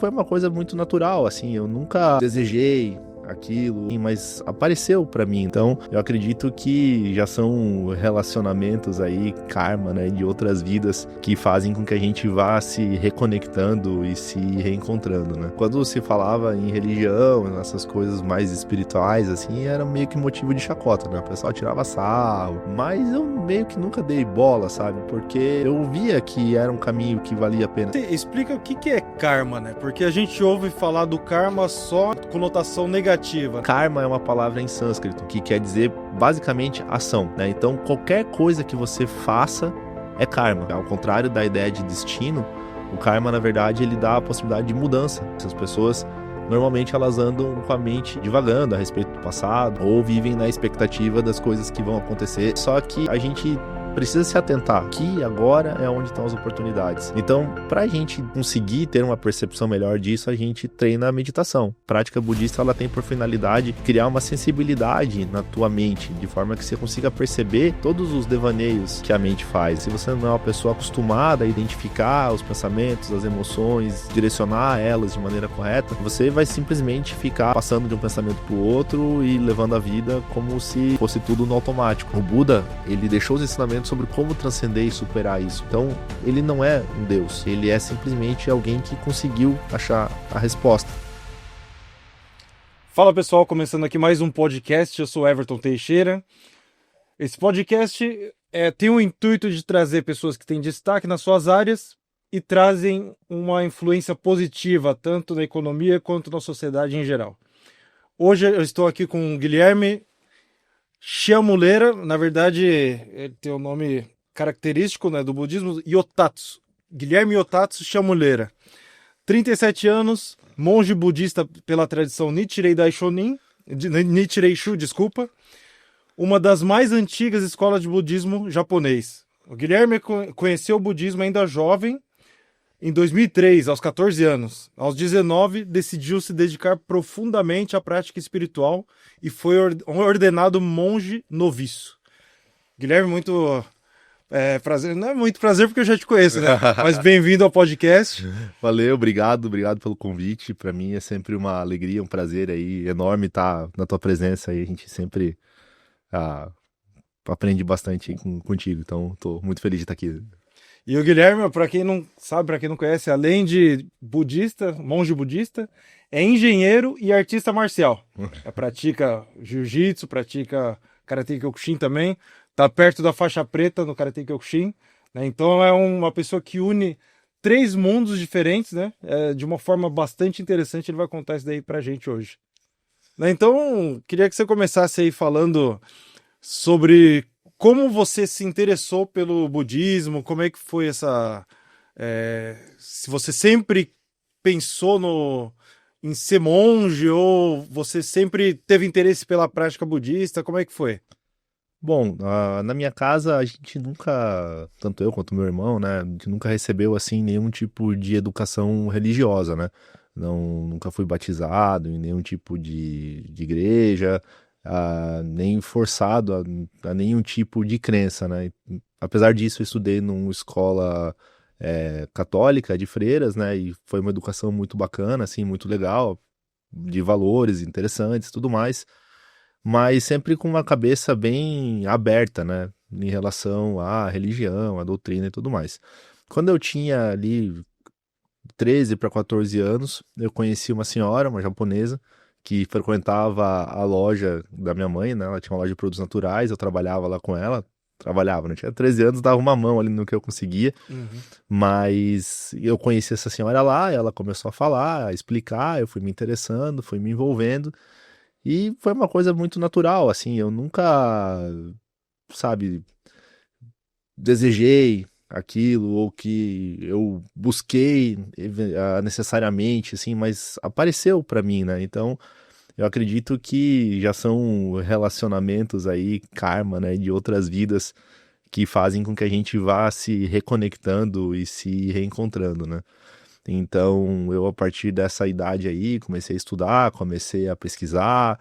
foi uma coisa muito natural, assim, eu nunca desejei aquilo, mas apareceu pra mim. Então, eu acredito que já são relacionamentos aí, karma, né, de outras vidas que fazem com que a gente vá se reconectando e se reencontrando, né? Quando se falava em religião, nessas coisas mais espirituais, assim, era meio que motivo de chacota, né? O pessoal tirava sarro, mas eu meio que nunca dei bola, sabe? Porque eu via que era um caminho que valia a pena. Explica o que é karma, né? Porque a gente ouve falar do karma só conotação negativa. Karma é uma palavra em sânscrito que quer dizer basicamente ação, né? Então qualquer coisa que você faça é karma. Ao contrário da ideia de destino, o karma na verdade ele dá a possibilidade de mudança. Essas pessoas normalmente elas andam com a mente divagando a respeito do passado ou vivem na expectativa das coisas que vão acontecer. Só que a gente precisa se atentar que agora é onde estão as oportunidades. Então, para a gente conseguir ter uma percepção melhor disso, a gente treina a meditação. A prática budista ela tem por finalidade criar uma sensibilidade na tua mente, de forma que você consiga perceber todos os devaneios que a mente faz. Se você não é uma pessoa acostumada a identificar os pensamentos, as emoções, direcionar elas de maneira correta, você vai simplesmente ficar passando de um pensamento para o outro e levando a vida como se fosse tudo no automático. O Buda, ele deixou os ensinamentos sobre como transcender e superar isso. Então, ele não é um Deus, ele é simplesmente alguém que conseguiu achar a resposta. Fala pessoal, começando aqui mais um podcast, eu sou Everton Teixeira. Esse podcast tem o intuito de trazer pessoas que têm destaque nas suas áreas e trazem uma influência positiva, tanto na economia quanto na sociedade em geral. Hoje eu estou aqui com o Guilherme Chamuleira, na verdade ele tem o nome característico, né, do budismo, Yotatsu. Guilherme Yotatsu Chamuleira. 37 anos, monge budista pela tradição Nichirei Daishonin, Nichirei Shu, desculpa, uma das mais antigas escolas de budismo japonês. O Guilherme conheceu o budismo ainda jovem, em 2003, aos 14 anos. Aos 19, decidiu se dedicar profundamente à prática espiritual e foi ordenado monge noviço. Guilherme, muito prazer. Não é muito prazer porque eu já te conheço, né? Mas bem-vindo ao podcast. Valeu, obrigado pelo convite. Para mim é sempre uma alegria, um prazer aí enorme estar na tua presença aí. A gente sempre aprende bastante contigo, então estou muito feliz de estar aqui. E o Guilherme, para quem não sabe, para quem não conhece, além de budista, monge budista, é engenheiro e artista marcial. Pratica jiu-jitsu, pratica Karate Kyokushin também, tá perto da faixa preta no Karate Kyokushin, né? Então é uma pessoa que une 3 mundos diferentes, né? De uma forma bastante interessante, ele vai contar isso daí pra gente hoje. Né? Então, queria que você começasse aí falando sobre como você se interessou pelo budismo, como é que foi essa... se você sempre pensou em ser monge ou você sempre teve interesse pela prática budista, como é que foi? Bom, na minha casa a gente nunca, tanto eu quanto meu irmão, né, a gente nunca recebeu assim nenhum tipo de educação religiosa, né? Nunca fui batizado em nenhum tipo de igreja, nem forçado a nenhum tipo de crença, né? Apesar disso, eu estudei numa escola católica de freiras, né? E foi uma educação muito bacana, assim, muito legal, de valores interessantes, tudo mais, mas sempre com uma cabeça bem aberta, né? Em relação à religião, à doutrina e tudo mais. Quando eu tinha ali 13 para 14 anos, eu conheci uma senhora, uma japonesa, que frequentava a loja da minha mãe, né? Ela tinha uma loja de produtos naturais, eu trabalhava lá com ela. Trabalhava, né? Tinha 13 anos, dava uma mão ali no que eu conseguia. Mas eu conheci essa senhora lá, ela começou a falar, a explicar, eu fui me interessando, fui me envolvendo. E foi uma coisa muito natural, assim, eu nunca, sabe, desejei aquilo ou que eu busquei necessariamente, assim, mas apareceu pra mim, né? Então, eu acredito que já são relacionamentos aí, karma, né, de outras vidas que fazem com que a gente vá se reconectando e se reencontrando, né? Então, eu a partir dessa idade aí, comecei a estudar, comecei a pesquisar,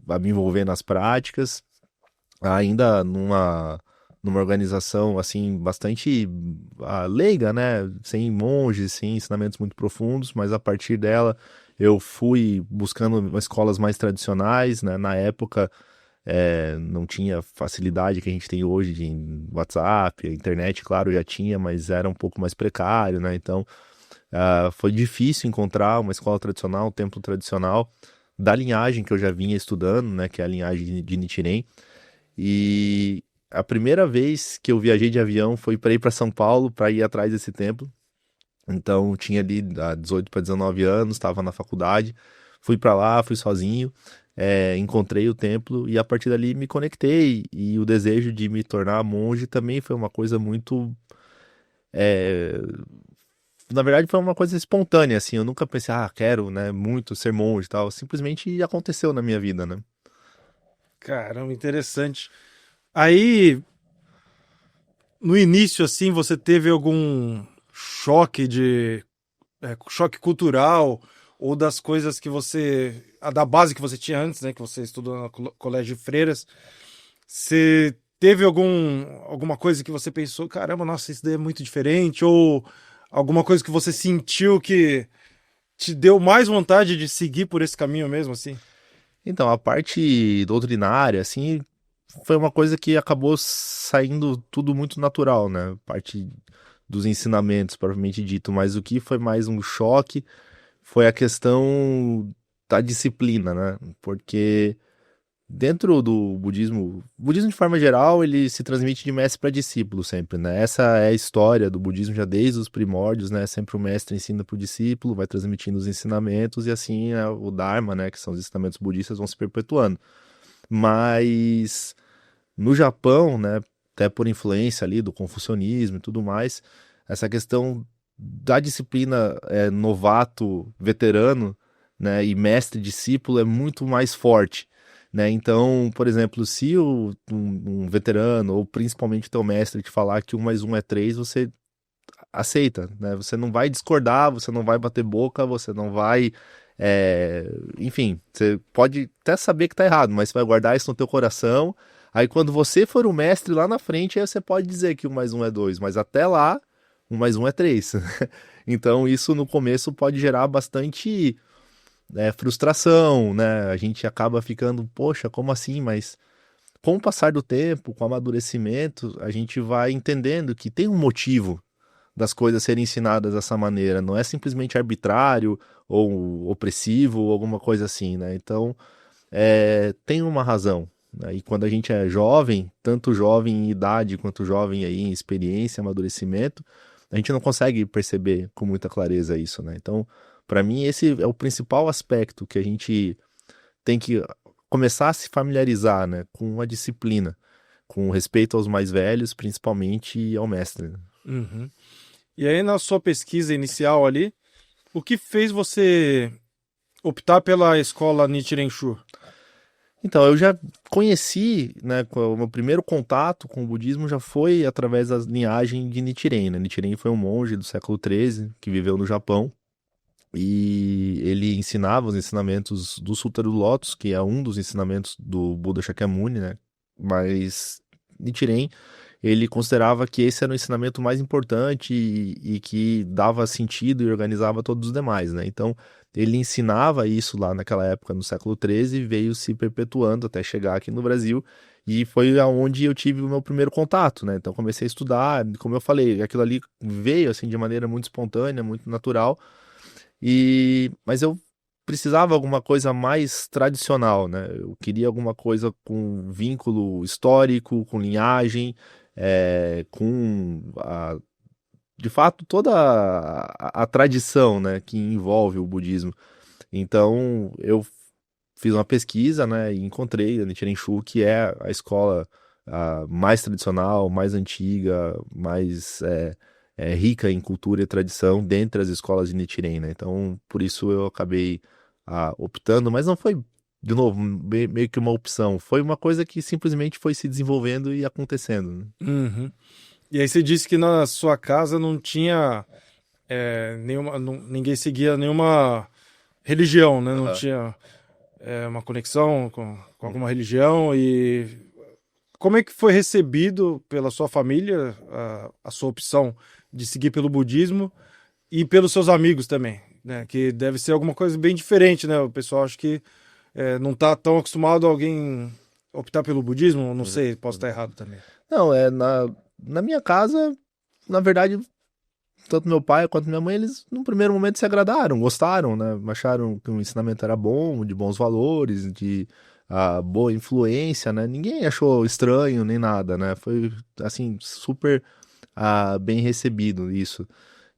a me envolver nas práticas, ainda numa organização assim bastante leiga, né? Sem monges, sem ensinamentos muito profundos, mas a partir dela eu fui buscando escolas mais tradicionais, né? Na época não tinha facilidade que a gente tem hoje de WhatsApp, a internet, claro, já tinha, mas era um pouco mais precário, né? Então foi difícil encontrar uma escola tradicional, um templo tradicional da linhagem que eu já vinha estudando, né? Que é a linhagem de Nichiren. E a primeira vez que eu viajei de avião foi para ir para São Paulo para ir atrás desse templo. Então tinha ali 18 para 19 anos, estava na faculdade, fui para lá, fui sozinho, encontrei o templo e a partir dali me conectei. E o desejo de me tornar monge também foi uma coisa muito. é, Na verdade, foi uma coisa espontânea, assim. Eu nunca pensei, quero, né, muito ser monge e tal. Simplesmente aconteceu na minha vida, né? Caramba, interessante. Aí, no início, assim, você teve algum choque choque cultural ou das coisas que da base que você tinha antes, né, que você estudou no colégio de freiras, você teve alguma coisa que você pensou, caramba, nossa, isso daí é muito diferente, ou alguma coisa que você sentiu que te deu mais vontade de seguir por esse caminho mesmo, assim? Então, a parte doutrinária, assim, foi uma coisa que acabou saindo tudo muito natural, né? Parte dos ensinamentos, propriamente dito, mas o que foi mais um choque foi a questão da disciplina, né? Porque dentro do budismo, o budismo de forma geral, ele se transmite de mestre para discípulo sempre, né? Essa é a história do budismo já desde os primórdios, né? Sempre o mestre ensina para o discípulo, vai transmitindo os ensinamentos e assim o Dharma, né? Que são os ensinamentos budistas, vão se perpetuando. Mas no Japão, né? Até por influência ali do confucionismo e tudo mais, essa questão da disciplina novato, veterano, né? E mestre-discípulo é muito mais forte. Né? Então, por exemplo, se um veterano, ou principalmente o teu mestre, te falar que 1 mais 1 é 3, você aceita, né? Você não vai discordar, você não vai bater boca, você não vai. Enfim, você pode até saber que tá errado, mas você vai guardar isso no teu coração. Aí quando você for o mestre lá na frente, aí você pode dizer que 1 mais 1 é 2, mas até lá, 1 mais 1 é 3. Então isso no começo pode gerar bastante frustração, né? A gente acaba ficando, poxa, como assim? Mas com o passar do tempo, com o amadurecimento, a gente vai entendendo que tem um motivo das coisas serem ensinadas dessa maneira. Não é simplesmente arbitrário ou opressivo ou alguma coisa assim, né? Então, tem uma razão. Né? E quando a gente é jovem, tanto jovem em idade quanto jovem aí em experiência, amadurecimento, a gente não consegue perceber com muita clareza isso, né? Então, para mim, esse é o principal aspecto que a gente tem que começar a se familiarizar, né, com a disciplina, com respeito aos mais velhos, principalmente e ao mestre. Né? Uhum. E aí, na sua pesquisa inicial ali, o que fez você optar pela escola Nichiren Shu? Então, eu já conheci, né, o meu primeiro contato com o budismo já foi através da linhagem de Nichiren, né? Nichiren foi um monge do século XIII que viveu no Japão e ele ensinava os ensinamentos do Sutra do Lótus, que é um dos ensinamentos do Buda Shakyamuni, né? Mas Nichiren, ele considerava que esse era o ensinamento mais importante e que dava sentido e organizava todos os demais, né? Então, ele ensinava isso lá naquela época, no século XIII, e veio se perpetuando até chegar aqui no Brasil, e foi aonde eu tive o meu primeiro contato, né? Então, comecei a estudar, como eu falei, aquilo ali veio, assim, de maneira muito espontânea, muito natural, mas eu precisava alguma coisa mais tradicional, né? Eu queria alguma coisa com vínculo histórico, com linhagem, de fato toda a tradição, né, que envolve o budismo. Então eu fiz uma pesquisa, né, e encontrei a Nichiren Shu, que é a escola mais tradicional, mais antiga, mais rica em cultura e tradição dentre as escolas de Nichiren, né? Então, por isso eu acabei optando, mas não foi, de novo, meio que uma opção, foi uma coisa que simplesmente foi se desenvolvendo e acontecendo. Né? Uhum. E aí você disse que na sua casa não tinha ninguém seguia nenhuma religião, né? Não Aham. tinha uma conexão com alguma religião e como é que foi recebido pela sua família a sua opção de seguir pelo budismo e pelos seus amigos também, né? Que deve ser alguma coisa bem diferente, né? O pessoal acho que não tá tão acostumado a alguém optar pelo budismo, não sei, posso estar errado também. Não, na minha casa, na verdade, tanto meu pai quanto minha mãe, eles no primeiro momento se agradaram, gostaram, né? Acharam que o ensinamento era bom, de bons valores, de boa influência, né? Ninguém achou estranho nem nada, né? Foi, assim, super bem recebido isso.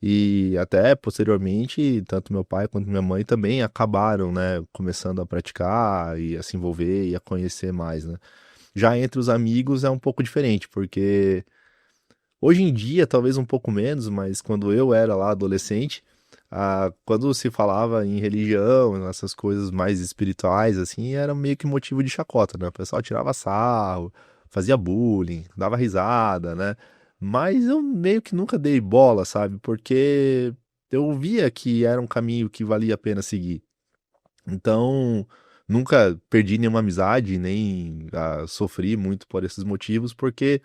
E até posteriormente, tanto meu pai quanto minha mãe também acabaram, né, começando a praticar e a se envolver e a conhecer mais, né? Já entre os amigos é um pouco diferente, porque hoje em dia, talvez um pouco menos, mas quando eu era lá adolescente, quando se falava em religião, essas coisas mais espirituais, assim, era meio que motivo de chacota, né? O pessoal tirava sarro, fazia bullying, dava risada, né? Mas eu meio que nunca dei bola, sabe? Porque eu via que era um caminho que valia a pena seguir. Então, nunca perdi nenhuma amizade, nem sofri muito por esses motivos, porque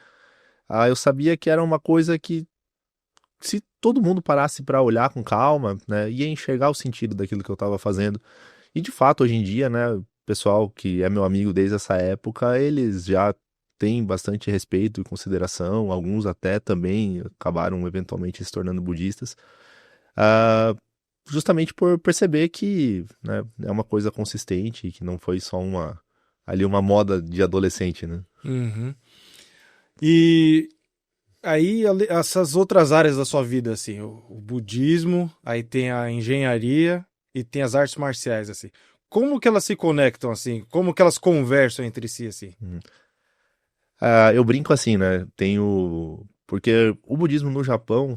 eu sabia que era uma coisa que, se todo mundo parasse para olhar com calma, né, ia enxergar o sentido daquilo que eu estava fazendo. E de fato, hoje em dia, né, o pessoal que é meu amigo desde essa época, eles já têm bastante respeito e consideração, alguns até também acabaram eventualmente se tornando budistas, ah, justamente por perceber que, né, é uma coisa consistente, que não foi só uma moda de adolescente, né? Uhum. E aí, essas outras áreas da sua vida, assim, o budismo, aí tem a engenharia e tem as artes marciais, assim. Como que elas se conectam, assim? Como que elas conversam entre si, assim? Eu brinco assim, né? Porque o budismo no Japão,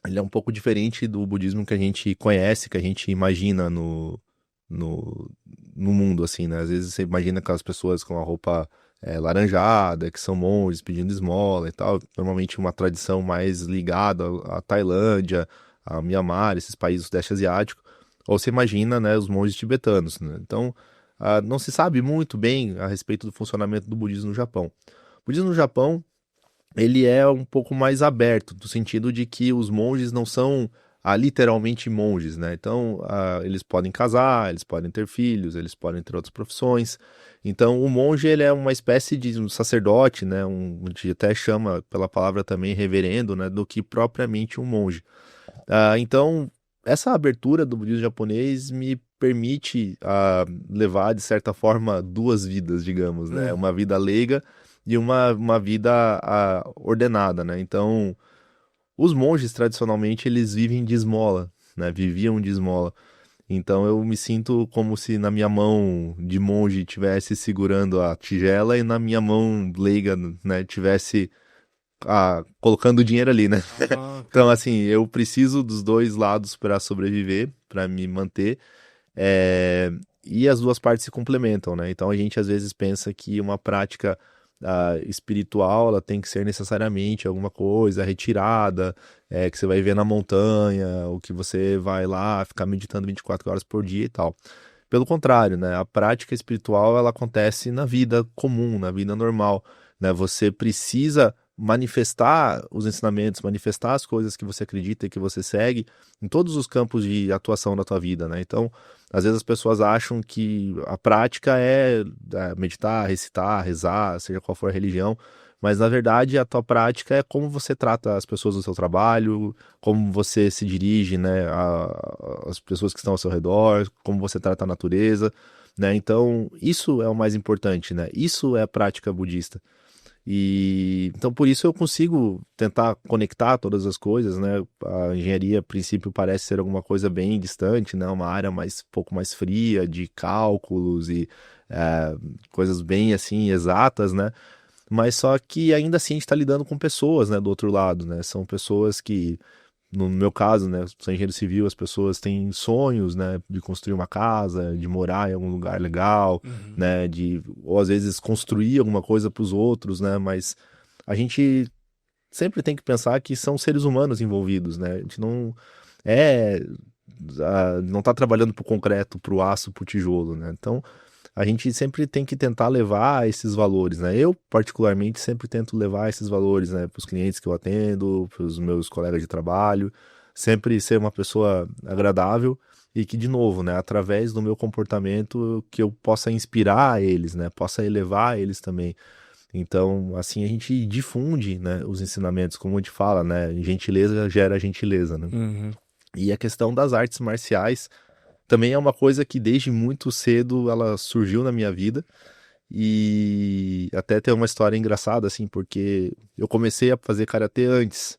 ele é um pouco diferente do budismo que a gente conhece, que a gente imagina no, no mundo, assim, né? Às vezes você imagina aquelas pessoas com a roupa laranjada, que são monges pedindo esmola e tal. Normalmente uma tradição mais ligada à Tailândia, a Mianmar, esses países do Sudeste Asiático. Ou você imagina, né, os monges tibetanos, né? Então, não se sabe muito bem a respeito do funcionamento do budismo no Japão. O budismo no Japão, ele é um pouco mais aberto, no sentido de que os monges não são literalmente monges, né? Então, eles podem casar, eles podem ter filhos, eles podem ter outras profissões. Então, o monge, ele é uma espécie de um sacerdote, né? A gente até chama pela palavra também reverendo, né? Do que propriamente um monge. Então, essa abertura do budismo japonês me permite levar, de certa forma, duas vidas, digamos, né? Uma vida leiga e uma vida ordenada, né? Então, os monges, tradicionalmente, eles vivem de esmola, né? Viviam de esmola. Então, eu me sinto como se na minha mão de monge tivesse segurando a tigela e na minha mão leiga, né, tivesse colocando dinheiro ali, né? Então, assim, eu preciso dos dois lados para sobreviver, para me manter. E as duas partes se complementam, né? Então a gente às vezes pensa que uma prática espiritual, ela tem que ser necessariamente alguma coisa retirada, que você vai ver na montanha, ou que você vai lá ficar meditando 24 horas por dia e tal. Pelo contrário, né? A prática espiritual, ela acontece na vida comum, na vida normal, né? Você precisa manifestar os ensinamentos, manifestar as coisas que você acredita e que você segue em todos os campos de atuação da tua vida, né? Então, às vezes as pessoas acham que a prática é meditar, recitar, rezar, seja qual for a religião, mas na verdade a tua prática é como você trata as pessoas do seu trabalho, como você se dirige, né, às pessoas que estão ao seu redor, como você trata a natureza, né? Então, isso é o mais importante, né? Isso é a prática budista. E então por isso eu consigo tentar conectar todas as coisas, né? A engenharia, a princípio, parece ser alguma coisa bem distante, né? Uma área mais pouco mais fria de cálculos e coisas bem assim exatas, né? Mas só que ainda assim a gente está lidando com pessoas, né? Do outro lado, né? São pessoas que, no meu caso, né? Sou engenheiro civil, as pessoas têm sonhos, né? De construir uma casa, de morar em algum lugar legal, né? Ou às vezes construir alguma coisa para os outros, né? Mas a gente sempre tem que pensar que são seres humanos envolvidos, né? A gente não está trabalhando para o concreto, para o aço, para o tijolo, né? Então a gente sempre tem que tentar levar esses valores, né? Eu, particularmente, sempre tento levar esses valores, né, para os clientes que eu atendo, para os meus colegas de trabalho, sempre ser uma pessoa agradável e que, de novo, né, através do meu comportamento, que eu possa inspirar eles, né, possa elevar eles também. Então, assim, a gente difunde, né, os ensinamentos, como a gente fala, né, gentileza gera gentileza, né? Uhum. E a questão das artes marciais também é uma coisa que desde muito cedo ela surgiu na minha vida e até tem uma história engraçada, assim, porque eu comecei a fazer karatê antes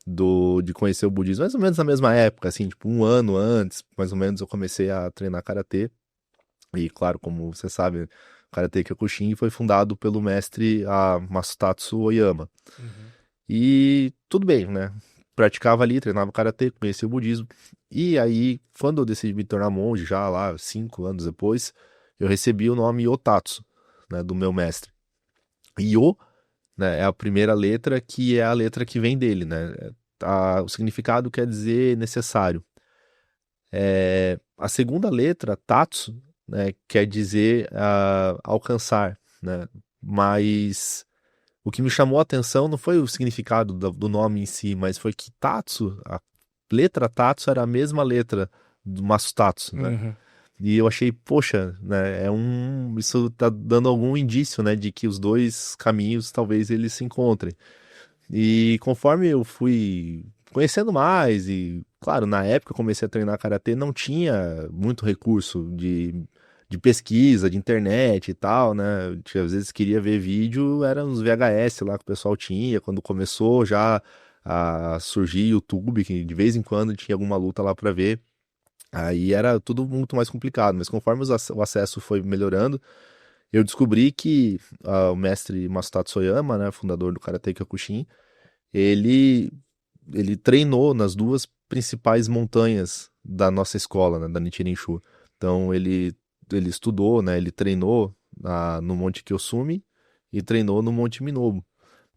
de conhecer o budismo, mais ou menos na mesma época, assim, tipo um ano antes, mais ou menos eu comecei a treinar karatê. E claro, como você sabe, o Karate Kyokushin foi fundado pelo mestre Masutatsu Oyama. Uhum. E tudo bem, né? Praticava ali, treinava karatê, conhecia o budismo. E aí, quando eu decidi me tornar monge, já lá 5 anos depois, eu recebi o nome Otatsu, né, do meu mestre. E O, né, é a primeira letra que é a letra que vem dele, né? O significado quer dizer necessário. A segunda letra, Tatsu, né, quer dizer alcançar, né? Mas o que me chamou a atenção não foi o significado do nome em si, mas foi que Tatsu, a letra Tatsu era a mesma letra do Masutatsu, né? Uhum. E eu achei, poxa, né, isso tá dando algum indício, né, de que os dois caminhos talvez eles se encontrem. E conforme eu fui conhecendo mais, e claro, na época que eu comecei a treinar karatê, não tinha muito recurso de pesquisa, de internet e tal, né? Às vezes queria ver vídeo, eram uns VHS lá que o pessoal tinha, quando começou já a surgir YouTube, que de vez em quando tinha alguma luta lá para ver. Aí era tudo muito mais complicado, mas conforme o acesso foi melhorando, eu descobri que o mestre Masato Oyama, né, fundador do Karate Kyokushin, ele, ele treinou nas duas principais montanhas da nossa escola, né, da Nichiren-shu. Então ele estudou, né, ele treinou no Monte Kyosumi e treinou no Monte Minobu.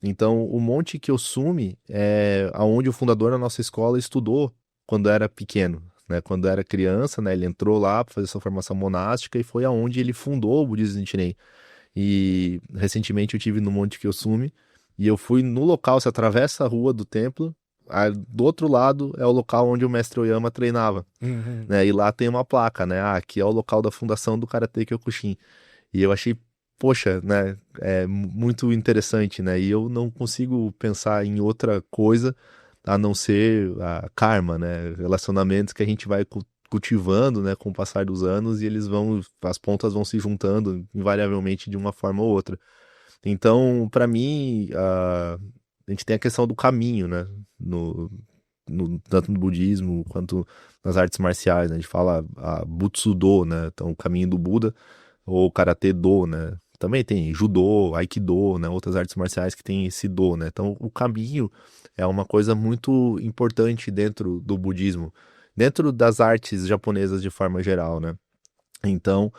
Então o Monte Kyosumi é aonde o fundador da nossa escola estudou quando era pequeno, né, quando era criança, né, ele entrou lá para fazer sua formação monástica e foi aonde ele fundou o budismo Nichiren. E recentemente eu tive no Monte Kyosumi e eu fui no local, você atravessa a rua do templo, do outro lado é o local onde o mestre Oyama treinava, Uhum. né? E lá tem uma placa, né? Aqui é o local da fundação do Karate Kyokushin. E eu achei, poxa, né? É muito interessante, né? E eu não consigo pensar em outra coisa a não ser a karma, né? Relacionamentos que a gente vai cultivando, né, com o passar dos anos e as pontas vão se juntando invariavelmente de uma forma ou outra. Então, para mim, a gente tem a questão do caminho, né, tanto no budismo quanto nas artes marciais, né? A gente fala a Butsudo, né, então o caminho do Buda, ou Karate Do, né, também tem Judô, Aikido, né, outras artes marciais que tem esse Do, né, então o caminho é uma coisa muito importante dentro do budismo, dentro das artes japonesas de forma geral, né. Então,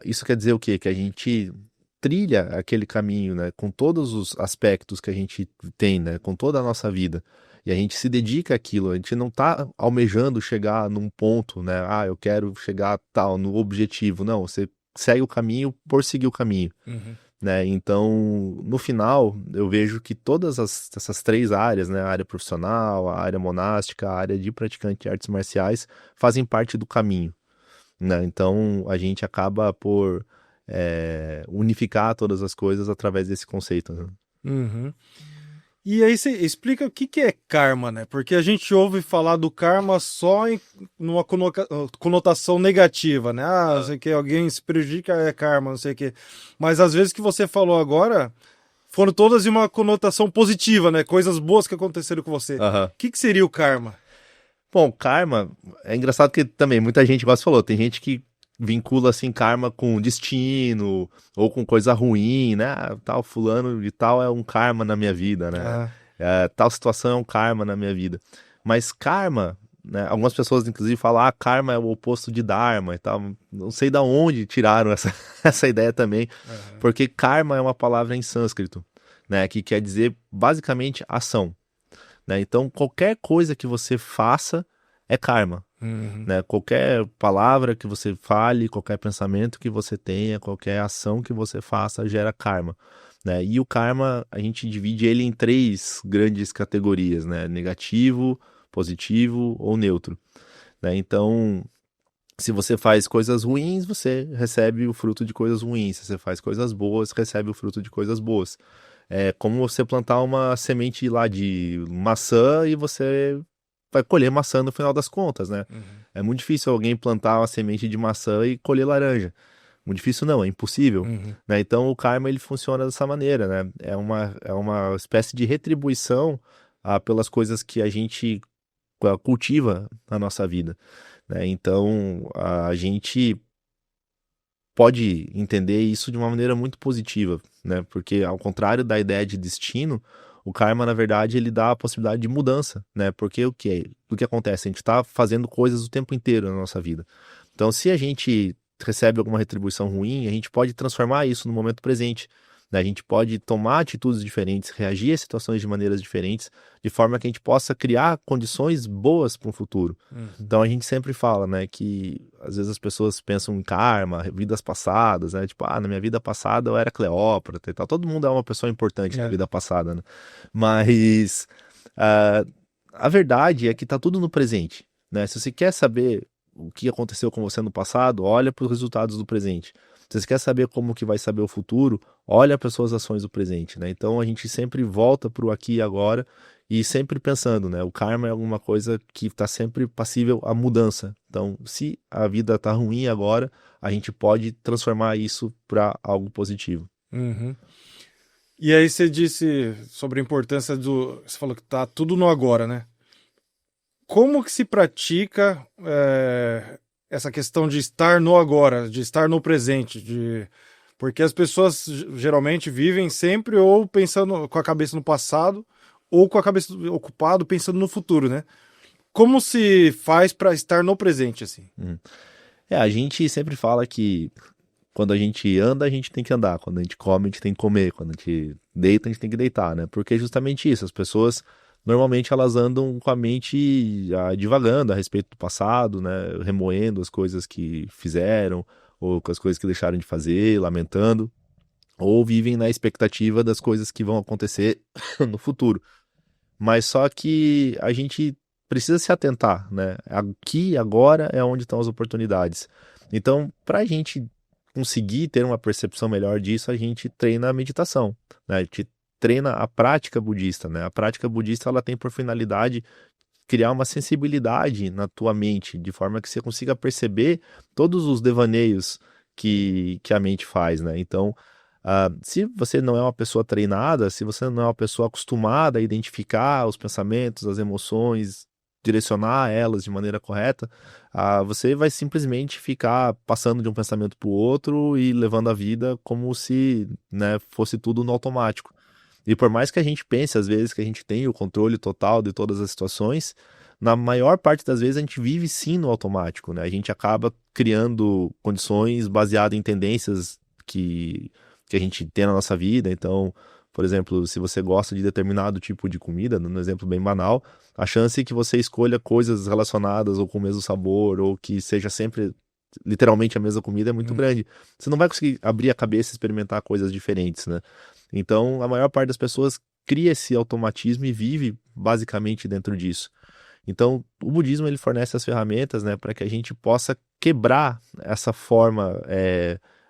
isso quer dizer o quê? Que a gente trilha aquele caminho, né, com todos os aspectos que a gente tem, né, com toda a nossa vida. E a gente se dedica àquilo, a gente não está almejando chegar num ponto, né, eu quero chegar tal, no objetivo. Não, você segue o caminho por seguir o caminho, Uhum. né? Então, no final, eu vejo que todas essas três áreas, né, a área profissional, a área monástica, a área de praticante de artes marciais, fazem parte do caminho, né? Então a gente acaba por unificar todas as coisas através desse conceito, né? Uhum. E aí você explica o que que é karma, né? Porque a gente ouve falar do karma só numa conotação negativa, né? Não sei o que, alguém se prejudica é karma, não sei o que. Mas às vezes que você falou agora foram todas em uma conotação positiva, né? Coisas boas que aconteceram com você. O Aham. que seria o karma? Bom, karma, é engraçado que também muita gente, igual você falou, tem gente que vincula assim karma com destino ou com coisa ruim, né? Tal fulano de tal é um karma na minha vida, né? Ah, Tal situação é um karma na minha vida. Mas karma, né? Algumas pessoas inclusive falam, karma é o oposto de dharma e tal. Não sei da onde tiraram essa ideia também, aham. porque karma é uma palavra em sânscrito, né? Que quer dizer basicamente ação, né? Então, qualquer coisa que você faça é karma. Uhum. Né? Qualquer palavra que você fale, qualquer pensamento que você tenha, qualquer ação que você faça gera karma. Né? E o karma, a gente divide ele em 3 grandes categorias, né? Negativo, positivo ou neutro. Né? Então, se você faz coisas ruins, você recebe o fruto de coisas ruins. Se você faz coisas boas, recebe o fruto de coisas boas. É como você plantar uma semente lá de maçã e você vai colher maçã no final das contas, né? Uhum. É muito difícil alguém plantar uma semente de maçã e colher laranja. Muito difícil não, é impossível. Uhum. Né? Então o karma ele funciona dessa maneira, né? É uma espécie de retribuição pelas coisas que a gente cultiva na nossa vida. Né? Então a gente pode entender isso de uma maneira muito positiva, né? Porque ao contrário da ideia de destino, o karma, na verdade, ele dá a possibilidade de mudança, né? Porque o que acontece? A gente está fazendo coisas o tempo inteiro na nossa vida. Então, se a gente recebe alguma retribuição ruim, a gente pode transformar isso no momento presente. Né? A gente pode tomar atitudes diferentes, reagir a situações de maneiras diferentes, de forma que a gente possa criar condições boas para o futuro. Uhum. Então a gente sempre fala, né, que às vezes as pessoas pensam em karma, vidas passadas, né? Tipo, na minha vida passada eu era Cleópatra e tal. Todo mundo é uma pessoa importante na É. vida passada, né? Mas ah, a verdade é que tá tudo no presente, né? Se você quer saber o que aconteceu com você no passado, olha para os resultados do presente. Se você quer saber como que vai saber o futuro, olha para as suas ações do presente, né? Então a gente sempre volta para o aqui e agora e sempre pensando, né? O karma é alguma coisa que está sempre passível à mudança. Então, se a vida está ruim agora, a gente pode transformar isso para algo positivo. Uhum. E aí você disse sobre a importância do. Você falou que tá tudo no agora, né? Como que se pratica essa questão de estar no agora, de estar no presente, porque as pessoas geralmente vivem sempre ou pensando com a cabeça no passado ou com a cabeça ocupado pensando no futuro, né? Como se faz para estar no presente assim? Uhum. A gente sempre fala que quando a gente anda, a gente tem que andar. Quando a gente come, a gente tem que comer. Quando a gente deita, a gente tem que deitar, né? Porque é justamente isso. As pessoas, normalmente, elas andam com a mente divagando a respeito do passado, né? Remoendo as coisas que fizeram, ou com as coisas que deixaram de fazer, lamentando. Ou vivem na expectativa das coisas que vão acontecer no futuro. Mas só que a gente precisa se atentar, né? Aqui, agora, é onde estão as oportunidades. Então, para a gente conseguir ter uma percepção melhor disso, a gente treina a meditação, né? A gente treina a prática budista, né? A prática budista ela tem por finalidade criar uma sensibilidade na tua mente, de forma que você consiga perceber todos os devaneios que a mente faz, né? Então, se você não é uma pessoa treinada, se você não é uma pessoa acostumada a identificar os pensamentos, as emoções, direcionar elas de maneira correta, você vai simplesmente ficar passando de um pensamento para o outro e levando a vida como se, né, fosse tudo no automático. E por mais que a gente pense, às vezes, que a gente tem o controle total de todas as situações, na maior parte das vezes a gente vive sim no automático, né? A gente acaba criando condições baseadas em tendências que a gente tem na nossa vida. Então, por exemplo, se você gosta de determinado tipo de comida, num exemplo bem banal, a chance que você escolha coisas relacionadas ou com o mesmo sabor, ou que seja sempre literalmente a mesma comida é muito grande. Você não vai conseguir abrir a cabeça e experimentar coisas diferentes, né? Então, a maior parte das pessoas cria esse automatismo e vive basicamente dentro disso. Então, o budismo ele fornece as ferramentas, né, para que a gente possa quebrar essa forma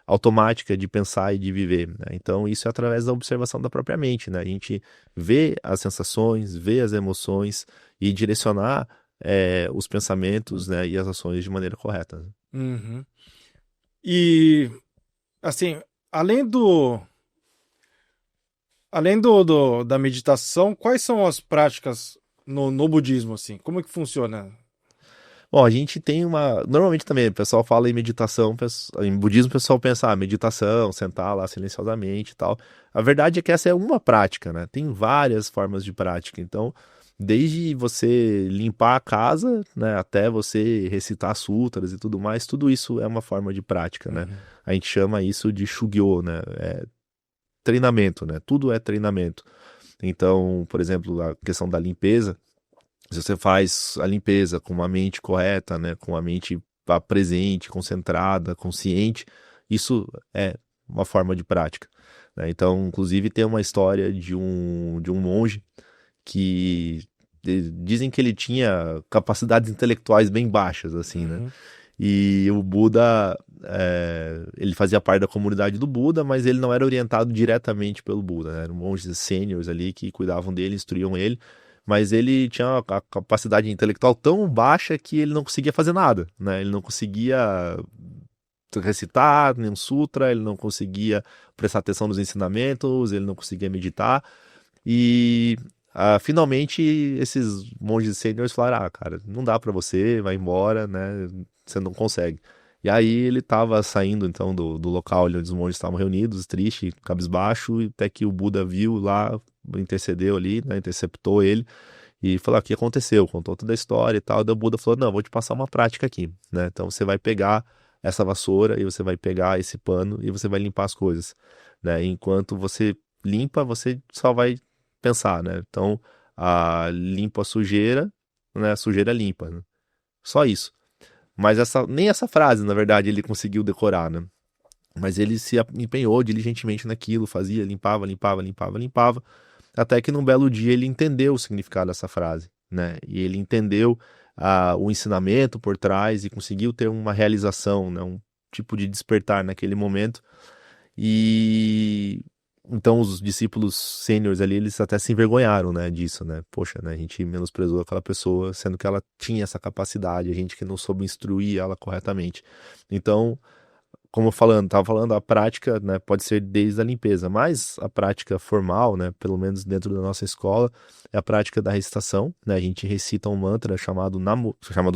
automática de pensar e de viver, né? Então, isso é através da observação da própria mente, né? A gente vê as sensações, vê as emoções e direcionar os pensamentos, né, e as ações de maneira correta. Né? Uhum. E assim, além do da meditação, quais são as práticas no budismo, assim? Como é que funciona? Bom, a gente tem uma. Normalmente também, o pessoal fala em meditação, em budismo o pessoal pensa, meditação, sentar lá silenciosamente e tal. A verdade é que essa é uma prática, né? Tem várias formas de prática. Então, desde você limpar a casa, né, até você recitar sutras e tudo mais, tudo isso é uma forma de prática, né? Uhum. A gente chama isso de shugyo, né? É treinamento, né? Tudo é treinamento. Então, por exemplo, a questão da limpeza. Se você faz a limpeza com uma mente correta, né, com a mente presente, concentrada, consciente, isso é uma forma de prática, né? Então, inclusive, tem uma história de um monge que dizem que ele tinha capacidades intelectuais bem baixas, assim, né? Uhum. E o Buda, ele fazia parte da comunidade do Buda, mas ele não era orientado diretamente pelo Buda, né? Eram monges sêniores ali que cuidavam dele, instruíam ele, mas ele tinha a capacidade intelectual tão baixa que ele não conseguia fazer nada, né? Ele não conseguia recitar nenhum sutra, ele não conseguia prestar atenção nos ensinamentos, ele não conseguia meditar, e finalmente esses monges sêniores falaram: ah, cara, não dá pra você, vai embora, né? Você não consegue. E aí ele tava saindo então do local onde os monges estavam reunidos, triste, cabisbaixo, e até que o Buda viu lá, intercedeu ali, né? Interceptou ele e falou: o que aconteceu? Contou toda a história e tal. Daí o Buda falou: não, vou te passar uma prática aqui, né? Então você vai pegar essa vassoura e você vai pegar esse pano e você vai limpar as coisas, né? Enquanto você limpa, você só vai pensar, né? Então, limpa a sujeira, né? A sujeira limpa, né? Só isso. Mas nem essa frase, na verdade, ele conseguiu decorar, né? Mas ele se empenhou diligentemente naquilo, fazia, limpava, limpava, limpava, limpava, até que num belo dia ele entendeu o significado dessa frase, né? E ele entendeu o ensinamento por trás e conseguiu ter uma realização, né? Um tipo de despertar naquele momento. E então os discípulos sêniores ali, eles até se envergonharam, né, disso, né? Poxa, né, a gente menosprezou aquela pessoa, sendo que ela tinha essa capacidade, a gente que não soube instruir ela corretamente. Então, como tava falando, a prática, né, pode ser desde a limpeza, mas a prática formal, né, pelo menos dentro da nossa escola, é a prática da recitação, né? A gente recita um mantra chamado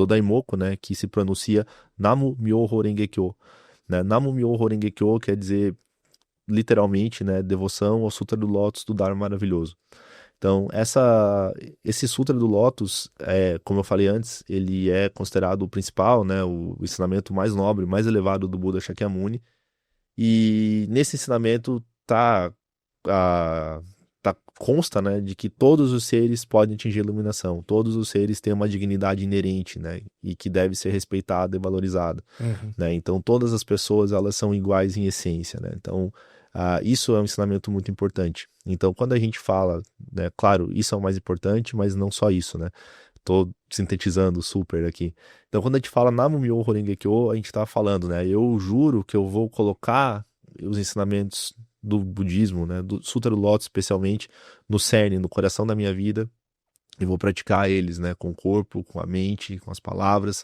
Daimoku, né, que se pronuncia Namu Myoho Renge Kyo, né? Namu Myoho Renge Kyo quer dizer literalmente, né, devoção ao Sutra do Lótus do Dharma Maravilhoso. Então, esse Sutra do Lótus, como eu falei antes, ele é considerado o principal, né, o ensinamento mais nobre, mais elevado do Buda Shakyamuni. E nesse ensinamento consta, né, de que todos os seres podem atingir a iluminação, todos os seres têm uma dignidade inerente, né, e que deve ser respeitada e valorizada, Uhum. né? Então, todas as pessoas, elas são iguais em essência, né? Então, isso é um ensinamento muito importante. Então, quando a gente fala, né, claro, isso é o mais importante, mas não só isso, né? Tô sintetizando super aqui. Então, quando a gente fala Namu Myoho Renge Kyo, a gente tá falando, né? Eu juro que eu vou colocar os ensinamentos do budismo, né? Do Sutra do Lótus, especialmente, no cerne, no coração da minha vida, e vou praticar eles, né? Com o corpo, com a mente, com as palavras,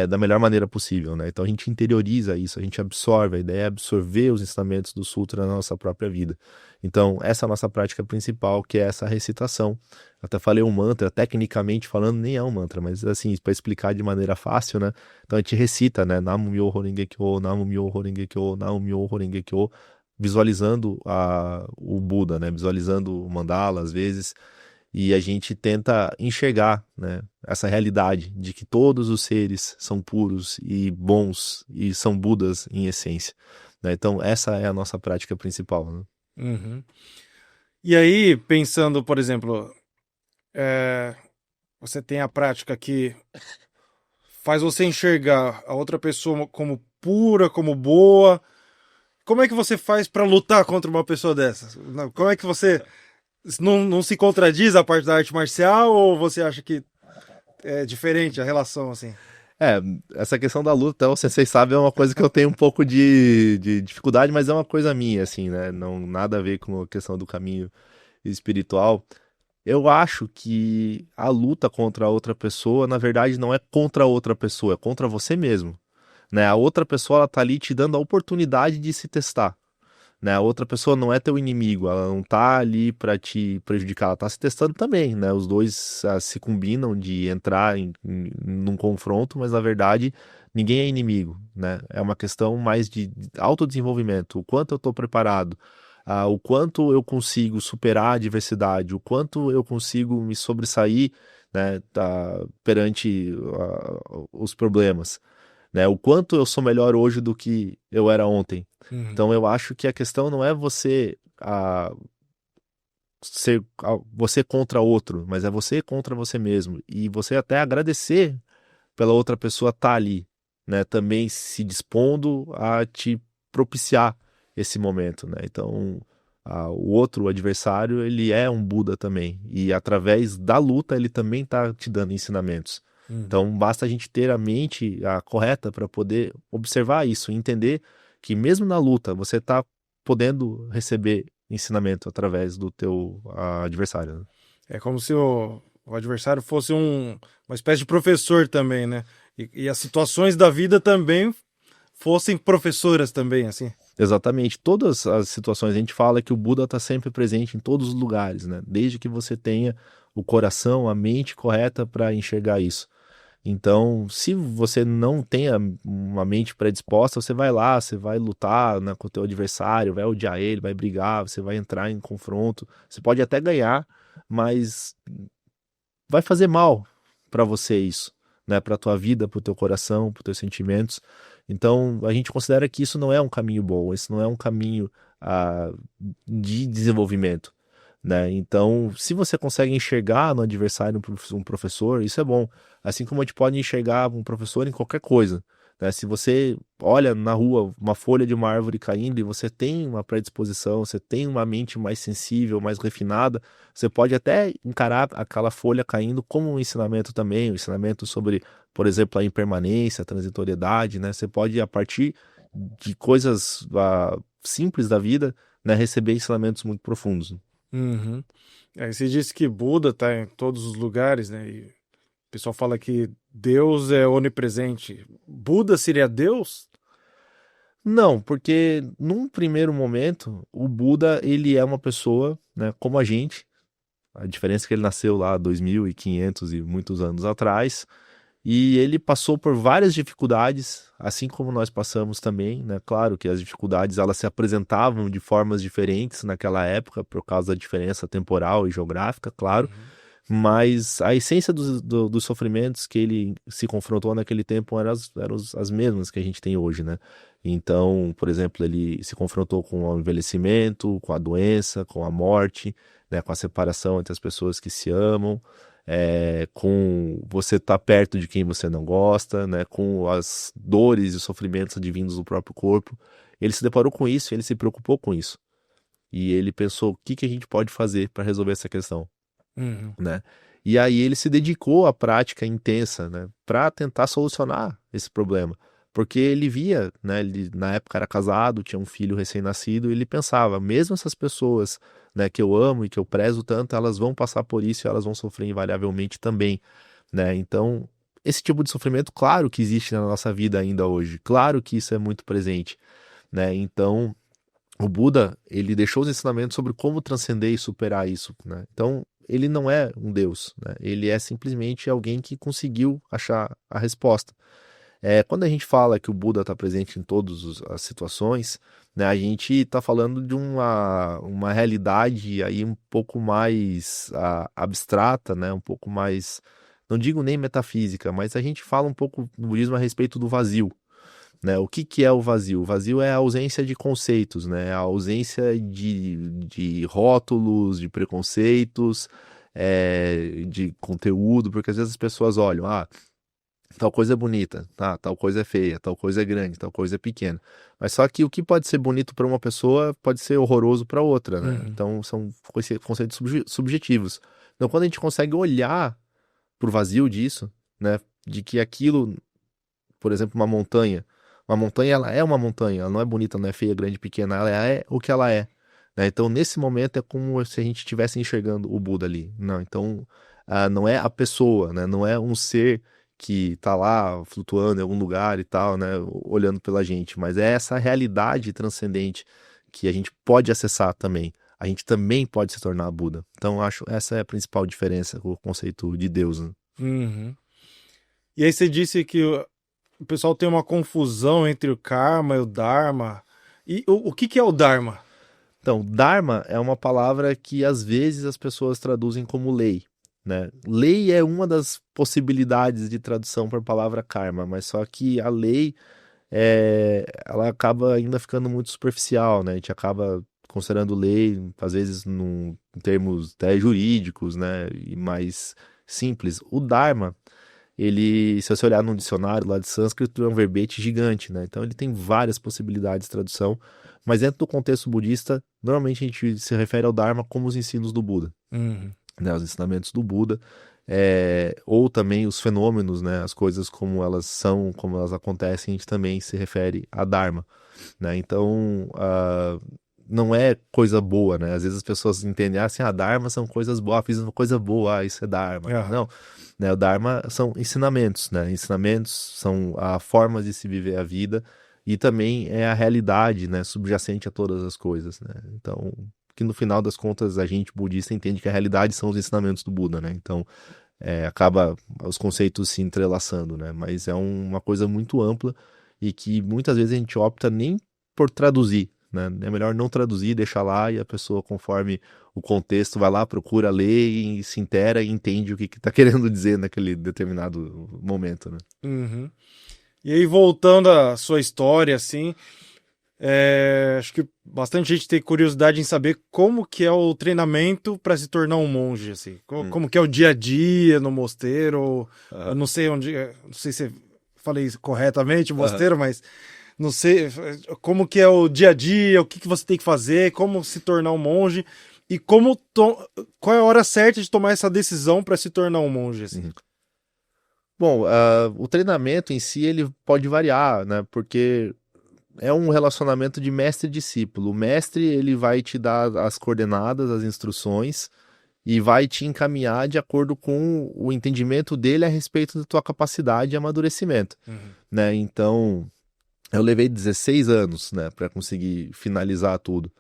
da melhor maneira possível, né? Então a gente interioriza isso, a gente absorve, a ideia é absorver os ensinamentos do Sutra na nossa própria vida. Então essa é a nossa prática principal, que é essa recitação. Até falei um mantra, tecnicamente falando, nem é um mantra, mas assim, para explicar de maneira fácil, né? Então a gente recita, né? Namu Myoho Renge Kyo, Namu Myoho Renge Kyo, Namu Myoho Renge Kyo, visualizando o Buda, né? Visualizando o mandala, às vezes, e a gente tenta enxergar, né, essa realidade de que todos os seres são puros e bons e são Budas em essência, né? Então essa é a nossa prática principal, né? Uhum. E aí, pensando, por exemplo, é, você tem a prática que faz você enxergar a outra pessoa como pura, como boa. Como é que você faz pra lutar contra uma pessoa dessas? Como é que você não se contradiz a parte da arte marcial ou você acha que é diferente a relação assim? É, essa questão da luta, então, vocês sabem, é uma coisa que eu tenho um pouco de dificuldade, mas é uma coisa minha, assim, né? Não nada a ver com a questão do caminho espiritual. Eu acho que a luta contra a outra pessoa, na verdade, não é contra a outra pessoa, é contra você mesmo, né? A outra pessoa, ela tá ali te dando a oportunidade de se testar, né? A outra pessoa não é teu inimigo, ela não tá ali para te prejudicar, ela tá se testando também, né? Os dois se combinam de entrar num confronto, mas na verdade ninguém é inimigo, né? É uma questão mais de autodesenvolvimento, o quanto eu tô preparado, o quanto eu consigo superar a adversidade, o quanto eu consigo me sobressair, né, perante os problemas, né? O quanto eu sou melhor hoje do que eu era ontem. Uhum. Então eu acho que a questão não é você ser você contra outro, mas é você contra você mesmo. E você até agradecer pela outra pessoa estar ali, né? Também se dispondo a te propiciar esse momento, né? Então, o outro, o adversário, ele é um Buda também. E através da luta, ele também está te dando ensinamentos. Uhum. Então, basta a gente ter a mente correta para poder observar isso, e entender que mesmo na luta, você está podendo receber ensinamento através do teu adversário, né? É como se o adversário fosse uma espécie de professor também, né? E as situações da vida também fossem professoras também, assim. Exatamente. Todas as situações, a gente fala que o Buda está sempre presente em todos os lugares, né? Desde que você tenha o coração, a mente correta para enxergar isso. Então, se você não tem uma mente predisposta, você vai lá, você vai lutar, né, com o teu adversário, vai odiar ele, vai brigar, você vai entrar em confronto. Você pode até ganhar, mas vai fazer mal para você isso, né? Para tua vida, para o teu coração, para os teus sentimentos. Então, a gente considera que isso não é um caminho bom, isso não é um caminho ah, de desenvolvimento, né? Então, se você consegue enxergar no adversário um professor, isso é bom. Assim como a gente pode enxergar um professor em qualquer coisa, né? Se você olha na rua uma folha de uma árvore caindo e você tem uma predisposição, você tem uma mente mais sensível, mais refinada, você pode até encarar aquela folha caindo como um ensinamento também, um ensinamento sobre, por exemplo, a impermanência, a transitoriedade, né? Você pode, a partir de coisas simples da vida, né, receber ensinamentos muito profundos. Uhum. Aí você disse que Buda está em todos os lugares, né? E o pessoal fala que Deus é onipresente. Buda seria Deus? Não, porque num primeiro momento, o Buda, ele é uma pessoa, né, como a gente. A diferença é que ele nasceu lá 2.500 e muitos anos atrás, e ele passou por várias dificuldades, assim como nós passamos também, né? Claro que as dificuldades elas se apresentavam de formas diferentes naquela época, por causa da diferença temporal e geográfica, claro, Uhum. mas a essência dos sofrimentos que ele se confrontou naquele tempo eram as mesmas que a gente tem hoje, né? Então, por exemplo, ele se confrontou com o envelhecimento, com a doença, com a morte, né? Com a separação entre as pessoas que se amam, com você estar perto de quem você não gosta, né? Com as dores e os sofrimentos advindos do próprio corpo. Ele se deparou com isso, ele se preocupou com isso. E ele pensou, o que que a gente pode fazer para resolver essa questão? Uhum. Né? E aí ele se dedicou à prática intensa, né, para tentar solucionar esse problema, porque ele via, né, ele na época era casado, tinha um filho recém-nascido, e ele pensava, mesmo essas pessoas, né, que eu amo e que eu prezo tanto, elas vão passar por isso e elas vão sofrer invariavelmente também, né? Então, esse tipo de sofrimento, claro que existe na nossa vida ainda hoje, claro que isso é muito presente, né? Então, o Buda, ele deixou os ensinamentos sobre como transcender e superar isso, né? Então, ele não é um deus, né? Ele é simplesmente alguém que conseguiu achar a resposta. Quando a gente fala que o Buda está presente em todas as situações, né, a gente está falando de uma realidade aí um pouco mais abstrata, né? Um pouco mais, não digo nem metafísica, mas a gente fala um pouco no budismo a respeito do vazio, né? O que que é o vazio? O vazio é a ausência de conceitos, né? A ausência de rótulos, de preconceitos, de conteúdo, porque às vezes as pessoas olham, tal coisa é bonita, tá? Tal coisa é feia, tal coisa é grande, tal coisa é pequena. Mas só que o que pode ser bonito para uma pessoa pode ser horroroso para outra, né? Uhum. Então são conceitos subjetivos. Então quando a gente consegue olhar pro vazio disso, né? De que aquilo, por exemplo, uma montanha ela é uma montanha, ela não é bonita, não é feia, grande, pequena, ela é o que ela é, né? Então nesse momento é como se a gente estivesse enxergando o Buda ali, não, então não é a pessoa, né? Não é um ser que tá lá flutuando em algum lugar e tal, né? Olhando pela gente, mas é essa realidade transcendente que a gente pode acessar também. A gente também pode se tornar Buda. Então acho essa é a principal diferença com o conceito de Deus, né? Uhum. E aí você disse que o pessoal tem uma confusão entre o karma e o dharma. E o que que é o dharma? Então, Dharma é uma palavra que às vezes as pessoas traduzem como lei, né? Lei é uma das possibilidades de tradução para a palavra karma, mas só que a lei ela acaba ainda ficando muito superficial, né? A gente acaba considerando lei, às vezes em termos até jurídicos, né, e mais simples. O Dharma, ele, se você olhar num dicionário lá de sânscrito, é um verbete gigante, né? Então ele tem várias possibilidades de tradução, mas dentro do contexto budista, normalmente a gente se refere ao Dharma como os ensinos do Buda, Uhum. né? Os ensinamentos do Buda, ou também os fenômenos, né? As coisas como elas são, como elas acontecem, a gente também se refere a Dharma, né? Então, não é coisa boa, né? Às vezes as pessoas entendem assim, Dharma são coisas boas, fiz uma coisa boa, isso é Dharma. Aham. Não, né? O Dharma são ensinamentos, né? Ensinamentos são a forma de se viver a vida e também é a realidade, né? Subjacente a todas as coisas, né? Então, que no final das contas a gente budista entende que a realidade são os ensinamentos do Buda, né? Então, acaba os conceitos se entrelaçando, né? Mas é uma coisa muito ampla e que muitas vezes a gente opta nem por traduzir, né? É melhor não traduzir, deixar lá e a pessoa, conforme o contexto, vai lá, procura ler e se inteira e entende o que está querendo dizer naquele determinado momento, né? Uhum. E aí, voltando à sua história, assim, acho que bastante gente tem curiosidade em saber como que é o treinamento para se tornar um monge, assim. Como que é o dia a dia no mosteiro. Eu não sei não sei se eu falei isso corretamente, mosteiro, mas não sei como que é o dia a dia, o que que você tem que fazer, como se tornar um monge e qual é a hora certa de tomar essa decisão para se tornar um monge, assim. Bom, o treinamento em si ele pode variar, né? Porque é um relacionamento de mestre e discípulo. O mestre ele vai te dar as coordenadas, as instruções e vai te encaminhar de acordo com o entendimento dele a respeito da tua capacidade de amadurecimento, né? Então, eu levei 16 anos, né, para conseguir finalizar tudo.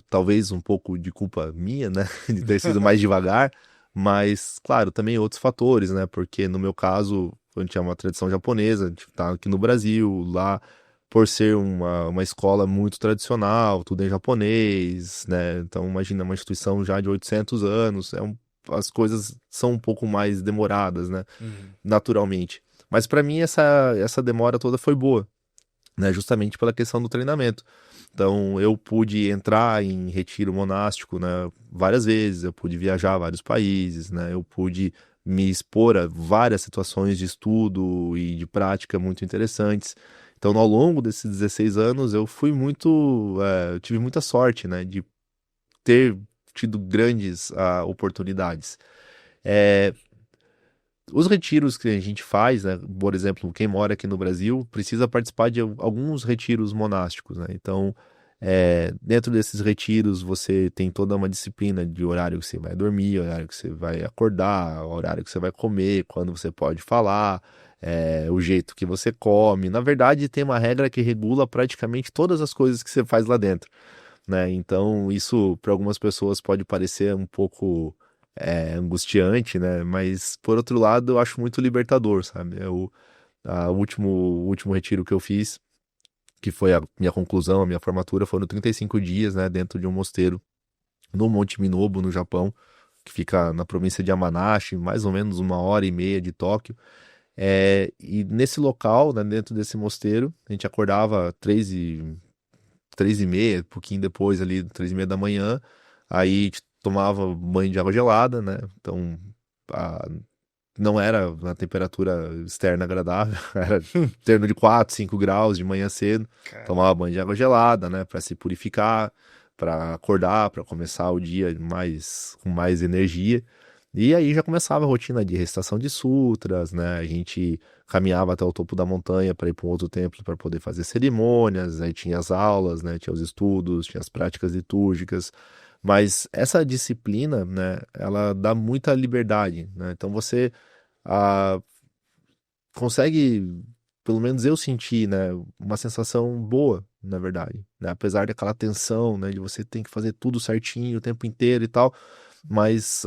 Talvez um pouco de culpa minha, né, de ter sido mais devagar, mas, claro, também outros fatores, né, porque no meu caso, a gente é uma tradição japonesa, a gente tá aqui no Brasil, lá, por ser uma escola muito tradicional, tudo em japonês, né, então imagina uma instituição já de 800 anos, as coisas são um pouco mais demoradas, né, naturalmente. Mas para mim essa demora toda foi boa, né? Justamente pela questão do treinamento. Então eu pude entrar em retiro monástico, né? Várias vezes, eu pude viajar a vários países, né? Eu pude me expor a várias situações de estudo e de prática muito interessantes. Então, ao longo desses 16 anos, eu eu tive muita sorte, né? De ter tido grandes oportunidades. Os retiros que a gente faz, né, por exemplo, quem mora aqui no Brasil precisa participar de alguns retiros monásticos, né? Então, dentro desses retiros você tem toda uma disciplina de horário que você vai dormir, horário que você vai acordar, horário que você vai comer, quando você pode falar, o jeito que você come. Na verdade, tem uma regra que regula praticamente todas as coisas que você faz lá dentro, né? Então, isso para algumas pessoas pode parecer um pouco angustiante, né? Mas por outro lado, eu acho muito libertador, sabe? O último retiro que eu fiz, que foi a minha conclusão, a minha formatura, foram 35 dias, né? Dentro de um mosteiro no Monte Minobu, no Japão, que fica na província de Yamanashi, mais ou menos 1h30 de Tóquio. E nesse local, né, dentro desse mosteiro, a gente acordava 3h30, pouquinho depois ali, 3h30 da manhã, aí a gente tomava banho de água gelada, né? Então, não era uma temperatura externa agradável, era em torno de 4, 5 graus de manhã cedo. Tomava banho de água gelada, né? Para se purificar, para acordar, para começar o dia com mais energia. E aí já começava a rotina de recitação de sutras, né? A gente caminhava até o topo da montanha para ir para um outro templo para poder fazer cerimônias, aí tinha as aulas, né? Tinha os estudos, tinha as práticas litúrgicas. Mas essa disciplina, né, ela dá muita liberdade, né? Então você consegue, pelo menos eu senti, né, uma sensação boa, na verdade, né? Apesar daquela tensão, né, de você ter que fazer tudo certinho o tempo inteiro e tal, mas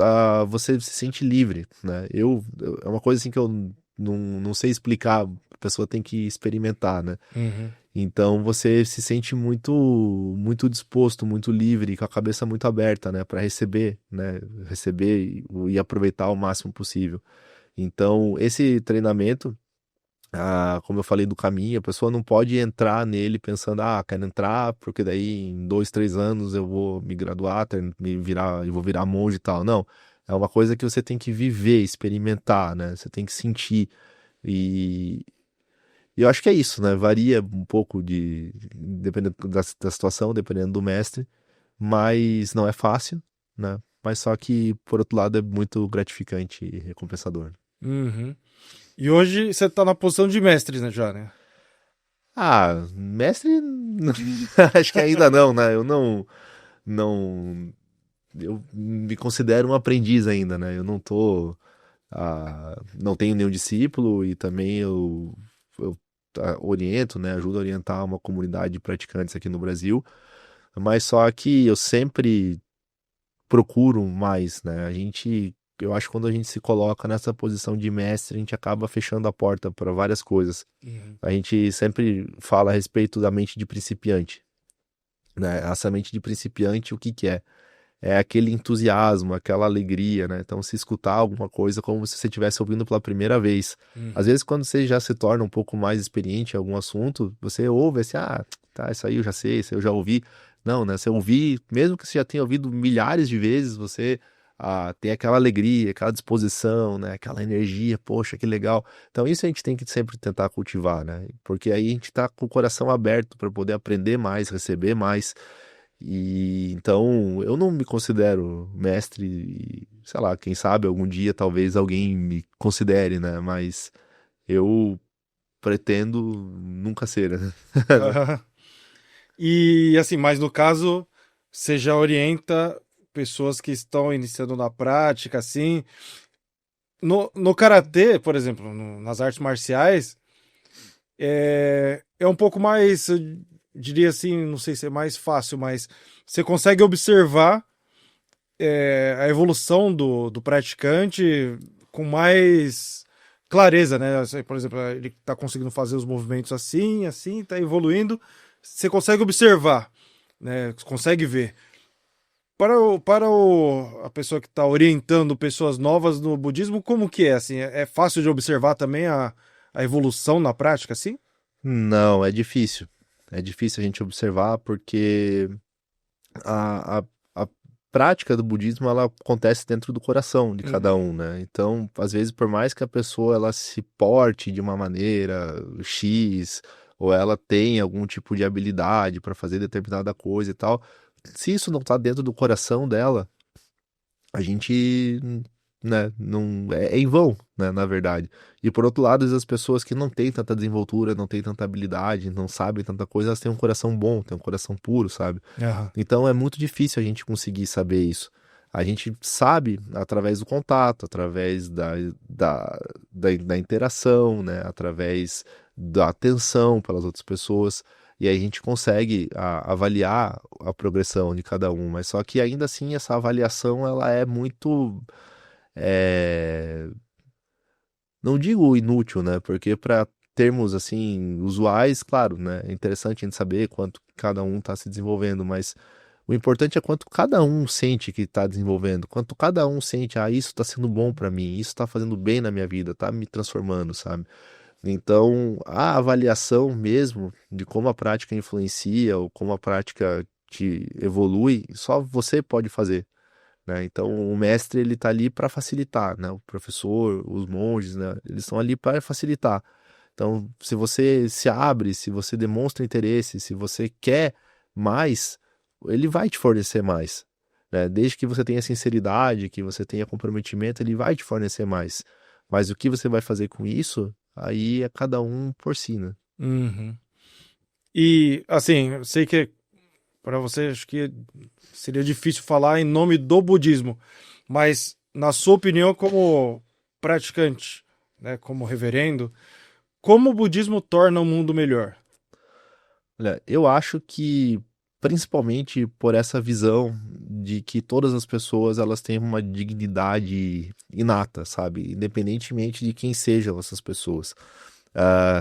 você se sente livre, né? É uma coisa assim que eu não sei explicar, a pessoa tem que experimentar, né? Então você se sente muito muito disposto, muito livre, com a cabeça muito aberta, né, para receber, né, receber e aproveitar o máximo possível. Então esse treinamento Como eu falei do caminho, a pessoa não pode entrar nele pensando, quero entrar porque daí em 2, 3 anos eu vou me graduar, eu vou virar monge e tal. Não, é uma coisa que você tem que viver, experimentar, né? Você tem que sentir. E, e eu acho que é isso, né? Varia um pouco dependendo da situação, dependendo do mestre, mas não é fácil, né? Mas só que, por outro lado, é muito gratificante e recompensador. Uhum. E hoje você tá na posição de mestre, né, já, né? Mestre, acho que ainda não, né? Não, eu me considero um aprendiz ainda, né? Eu não tenho nenhum discípulo e também eu oriento, né? Ajudo a orientar uma comunidade de praticantes aqui no Brasil, mas só que eu sempre procuro mais, né? Eu acho que quando a gente se coloca nessa posição de mestre, a gente acaba fechando a porta para várias coisas. Uhum. A gente sempre fala a respeito da mente de principiante, né? Essa mente de principiante, o que que é? É aquele entusiasmo, aquela alegria, né? Então, se escutar alguma coisa como se você estivesse ouvindo pela primeira vez. Às Uhum. vezes, quando você já se torna um pouco mais experiente em algum assunto, você ouve assim, tá, isso aí eu já sei, isso aí eu já ouvi. Não, né? Você ouvir, mesmo que você já tenha ouvido milhares de vezes, você tem aquela alegria, aquela disposição, né? Aquela energia, poxa, que legal. Então, isso a gente tem que sempre tentar cultivar, né? Porque aí a gente tá com o coração aberto para poder aprender mais, receber mais. E então eu não me considero mestre, sei lá, quem sabe algum dia talvez alguém me considere, né? Mas eu pretendo nunca ser, né? E assim, mas no caso, você já orienta pessoas que estão iniciando na prática, assim. No karatê, por exemplo, nas artes marciais, é um pouco mais, eu diria assim, não sei se é mais fácil, mas você consegue observar a evolução do praticante com mais clareza, né? Assim, por exemplo, ele está conseguindo fazer os movimentos assim, assim, está evoluindo. Você consegue observar, né? Consegue ver. A pessoa que está orientando pessoas novas no budismo, como que é? Assim, é fácil de observar também a evolução na prática, assim? Não, é difícil. É difícil a gente observar porque a prática do budismo ela acontece dentro do coração de cada Uhum. um, né? Então, às vezes, por mais que a pessoa ela se porte de uma maneira X, ou ela tenha algum tipo de habilidade para fazer determinada coisa e tal, se isso não tá dentro do coração dela, a gente, né, não é em vão, né, na verdade. E por outro lado, as pessoas que não têm tanta desenvoltura, não têm tanta habilidade, não sabem tanta coisa, elas têm um coração bom, têm um coração puro, sabe? Aham. Então é muito difícil a gente conseguir saber isso. A gente sabe através do contato, através da interação, né? Através da atenção pelas outras pessoas. E aí a gente consegue avaliar a progressão de cada um. Mas só que ainda assim essa avaliação ela é muito. é, Não digo inútil, né? Porque para termos assim usuais, claro, né? É interessante a gente saber quanto cada um está se desenvolvendo, mas o importante é quanto cada um sente que está desenvolvendo, quanto cada um sente, isso está sendo bom para mim, isso está fazendo bem na minha vida, está me transformando, sabe? Então, a avaliação mesmo de como a prática influencia ou como a prática te evolui, só você pode fazer, né? Então, o mestre ele está ali para facilitar, né? O professor, os monges, né? Eles estão ali para facilitar. Então, se você se abre, se você demonstra interesse, se você quer mais, ele vai te fornecer mais, né? Desde que você tenha sinceridade, que você tenha comprometimento, ele vai te fornecer mais. Mas o que você vai fazer com isso, aí é cada um por si, né? Uhum. E, assim, eu sei que para você acho que seria difícil falar em nome do budismo, mas na sua opinião, como praticante, né, como reverendo, como o budismo torna o mundo melhor? Olha, eu acho que principalmente por essa visão de que todas as pessoas elas têm uma dignidade inata, sabe? Independentemente de quem sejam essas pessoas.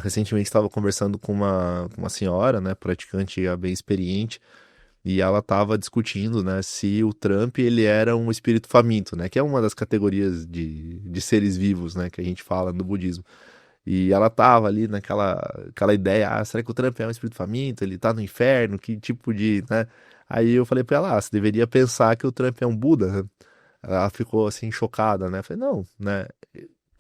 Recentemente estava conversando com uma senhora, né, praticante já bem experiente, e ela estava discutindo, né, se o Trump ele era um espírito faminto, né, que é uma das categorias de seres vivos, né, que a gente fala no budismo. E ela tava ali aquela ideia, será que o Trump é um espírito faminto? Ele tá no inferno? Que tipo de, né? Aí eu falei pra ela, você deveria pensar que o Trump é um Buda, né? Ela ficou assim chocada, né? Eu falei, não, né?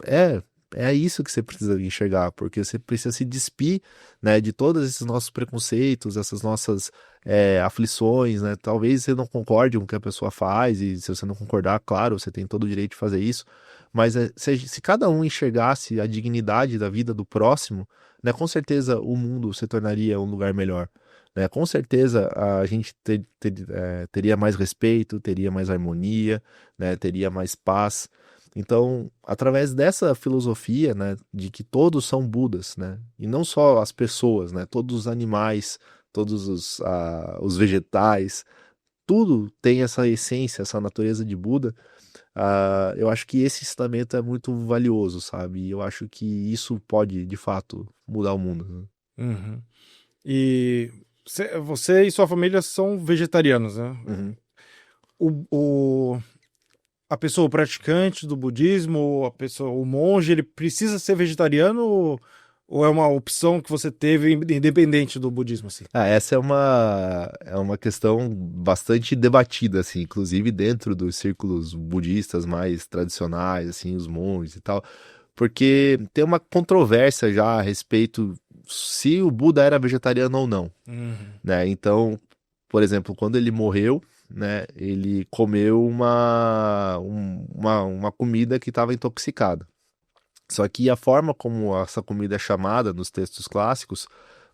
É, é isso que você precisa enxergar, porque você precisa se despir, né, de todos esses nossos preconceitos, essas nossas aflições, né? Talvez você não concorde com o que a pessoa faz, e se você não concordar, claro, você tem todo o direito de fazer isso, mas se cada um enxergasse a dignidade da vida do próximo, né, com certeza o mundo se tornaria um lugar melhor. Né? Com certeza a gente teria mais respeito, teria mais harmonia, né, teria mais paz. Então, através dessa filosofia, né, de que todos são Budas, né, e não só as pessoas, né, todos os animais, todos os vegetais, tudo tem essa essência, essa natureza de Buda. Eu acho que esse ensinamento é muito valioso, sabe? E eu acho que isso pode, de fato, mudar o mundo. Né? Uhum. E você e sua família são vegetarianos, né? Uhum. A pessoa praticante do budismo, o monge, ele precisa ser vegetariano ou é uma opção que você teve independente do budismo, assim? Essa é uma questão bastante debatida, assim, inclusive dentro dos círculos budistas mais tradicionais, assim, os monges e tal, porque tem uma controvérsia já a respeito se o Buda era vegetariano ou não, Uhum. né? Então, por exemplo, quando ele morreu, né, ele comeu uma comida que estava intoxicada. Só que a forma como essa comida é chamada nos textos clássicos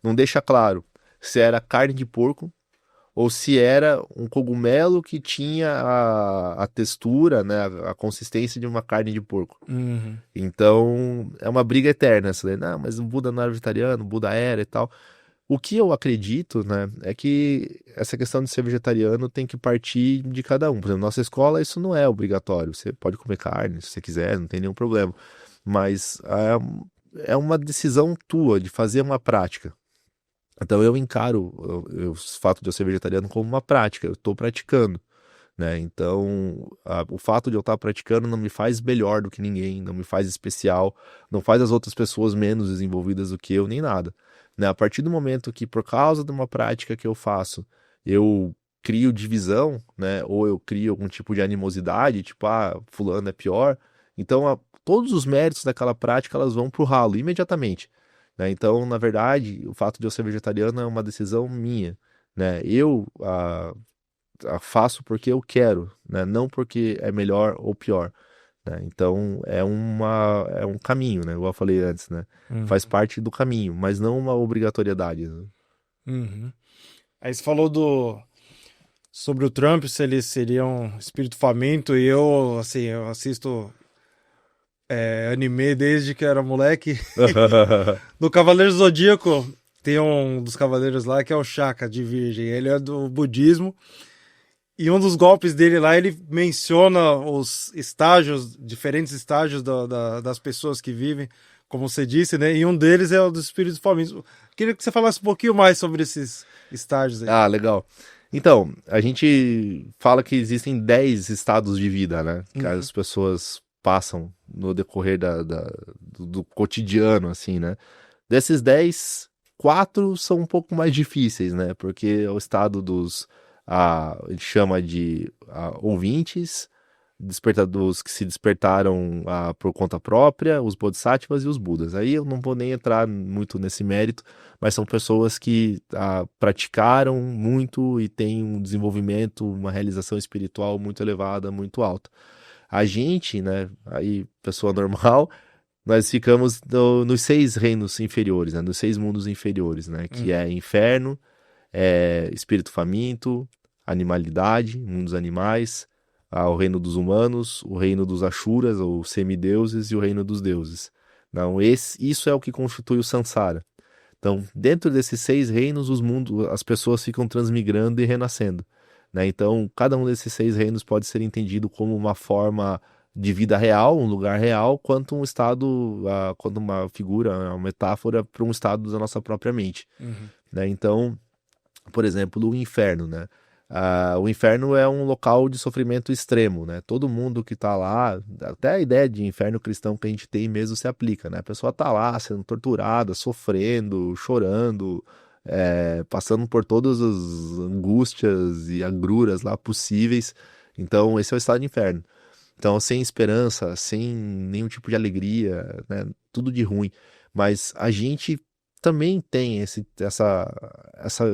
não deixa claro se era carne de porco ou se era um cogumelo que tinha a textura, né, a consistência de uma carne de porco. Uhum. Então é uma briga eterna essa daí. Não, mas o Buda não era vegetariano, o Buda era e tal. O que eu acredito, né, é que essa questão de ser vegetariano tem que partir de cada um. Por exemplo, nossa escola isso não é obrigatório. Você pode comer carne se você quiser, não tem nenhum problema. Mas é uma decisão tua de fazer uma prática. Então eu encaro o fato de eu ser vegetariano como uma prática, eu estou praticando, né? Então o fato de eu estar praticando não me faz melhor do que ninguém, não me faz especial, não faz as outras pessoas menos desenvolvidas do que eu, nem nada. Né? A partir do momento que por causa de uma prática que eu faço, eu crio divisão, né? Ou eu crio algum tipo de animosidade, tipo, fulano é pior, então todos os méritos daquela prática elas vão pro ralo imediatamente. Né? Então, na verdade, o fato de eu ser vegetariano é uma decisão minha, né? Eu faço porque eu quero, né? Não porque é melhor ou pior, né? Então, é um caminho, né? Igual eu falei antes, né? Uhum. Faz parte do caminho, mas não uma obrigatoriedade. Né? Uhum. Aí você falou sobre o Trump, se ele seria um espírito faminto, e eu, assim, eu assisto anime desde que era moleque. No Cavaleiro Zodíaco, tem um dos cavaleiros lá que é o Shaka de Virgem. Ele é do budismo. E um dos golpes dele lá, ele menciona os estágios, diferentes estágios das pessoas que vivem, como você disse, né? E um deles é o dos espíritos famintos. Queria que você falasse um pouquinho mais sobre esses estágios aí. Legal. Então, a gente fala que existem 10 estados de vida, né? Que Uhum. as pessoas passam no decorrer do cotidiano, assim, né? Desses 10, 4 são um pouco mais difíceis, né? Porque é o estado a gente chama de ouvintes, despertadores que se despertaram por conta própria, os bodhisattvas e os budas. Aí eu não vou nem entrar muito nesse mérito, mas são pessoas que praticaram muito e têm um desenvolvimento, uma realização espiritual muito elevada, muito alta. A gente, né, aí pessoa normal, nós ficamos nos 6 reinos inferiores, né, nos 6 mundos inferiores, né, que é inferno, espírito faminto, animalidade, mundo dos animais, o reino dos humanos, o reino dos Ashuras, ou semideuses, e o reino dos deuses. Então, isso é o que constitui o Sansara. Então, dentro desses 6 reinos, as pessoas ficam transmigrando e renascendo. Né? Então, cada um desses 6 reinos pode ser entendido como uma forma de vida real, um lugar real, quanto um estado, quanto uma figura, uma metáfora para um estado da nossa própria mente. Uhum. Né? Então, por exemplo, o inferno, né? O inferno é um local de sofrimento extremo, né? Todo mundo que tá lá, até a ideia de inferno cristão que a gente tem mesmo se aplica, né? A pessoa tá lá sendo torturada, sofrendo, chorando, passando por todas as angústias e agruras lá possíveis. Então, esse é o estado de inferno. Então, sem esperança, sem nenhum tipo de alegria, né? Tudo de ruim. Mas a gente também tem esse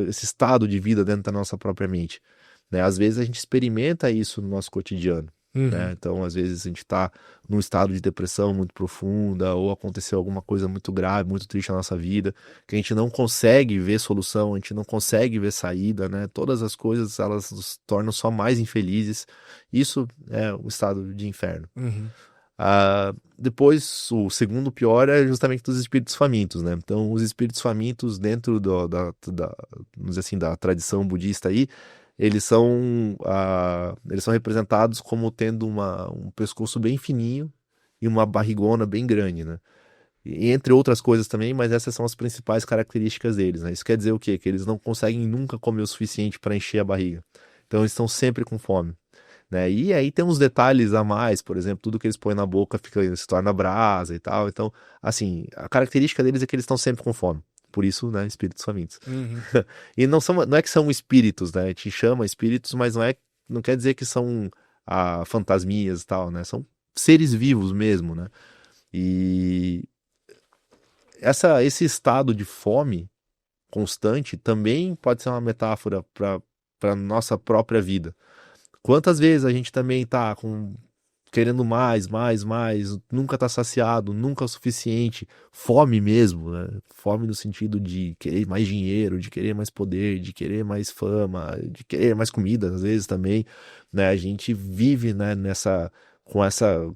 estado de vida dentro da nossa própria mente, né? Às vezes a gente experimenta isso no nosso cotidiano, né? Uhum. Então, às vezes a gente está num estado de depressão muito profunda ou aconteceu alguma coisa muito grave, muito triste na nossa vida, que a gente não consegue ver solução, a gente não consegue ver saída, né? Todas as coisas, elas nos tornam só mais infelizes. Isso é o estado de inferno. Uhum. Depois, o segundo pior é justamente dos espíritos famintos, né? Então, os espíritos famintos dentro vamos dizer assim, da tradição budista aí, eles são representados como tendo um pescoço bem fininho e uma barrigona bem grande, né? E entre outras coisas também, mas essas são as principais características deles, né? Isso quer dizer o quê? Que eles não conseguem nunca comer o suficiente para encher a barriga. Então, eles estão sempre com fome, né? E aí tem uns detalhes a mais, por exemplo, tudo que eles põem na boca se torna brasa e tal. Então, assim, a característica deles é que eles estão sempre com fome. Por isso, né, espíritos famintos. Uhum. E não é que são espíritos, né? Te chama espíritos, mas não quer dizer que são fantasmias e tal, né? São seres vivos mesmo, né? E esse estado de fome constante também pode ser uma metáfora para nossa própria vida. Quantas vezes a gente também tá querendo mais, mais, mais, nunca tá saciado, nunca é o suficiente, fome mesmo, né? Fome no sentido de querer mais dinheiro, de querer mais poder, de querer mais fama, de querer mais comida, às vezes também, né? A gente vive, né, com essa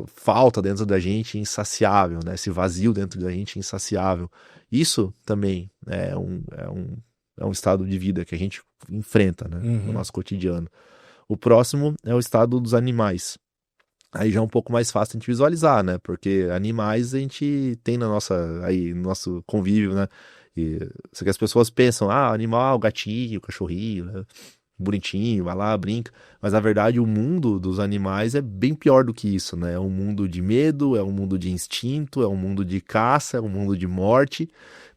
falta dentro da gente insaciável, né? Esse vazio dentro da gente insaciável. Isso também é um estado de vida que a gente enfrenta, né, no Uhum. nosso cotidiano. O próximo é o estado dos animais. Aí já é um pouco mais fácil a gente visualizar, né? Porque animais a gente tem no nosso convívio, né? E só que as pessoas pensam, animal, gatinho, cachorrinho, né? Bonitinho, vai lá, brinca. Mas na verdade o mundo dos animais é bem pior do que isso, né? É um mundo de medo, é um mundo de instinto, é um mundo de caça, é um mundo de morte,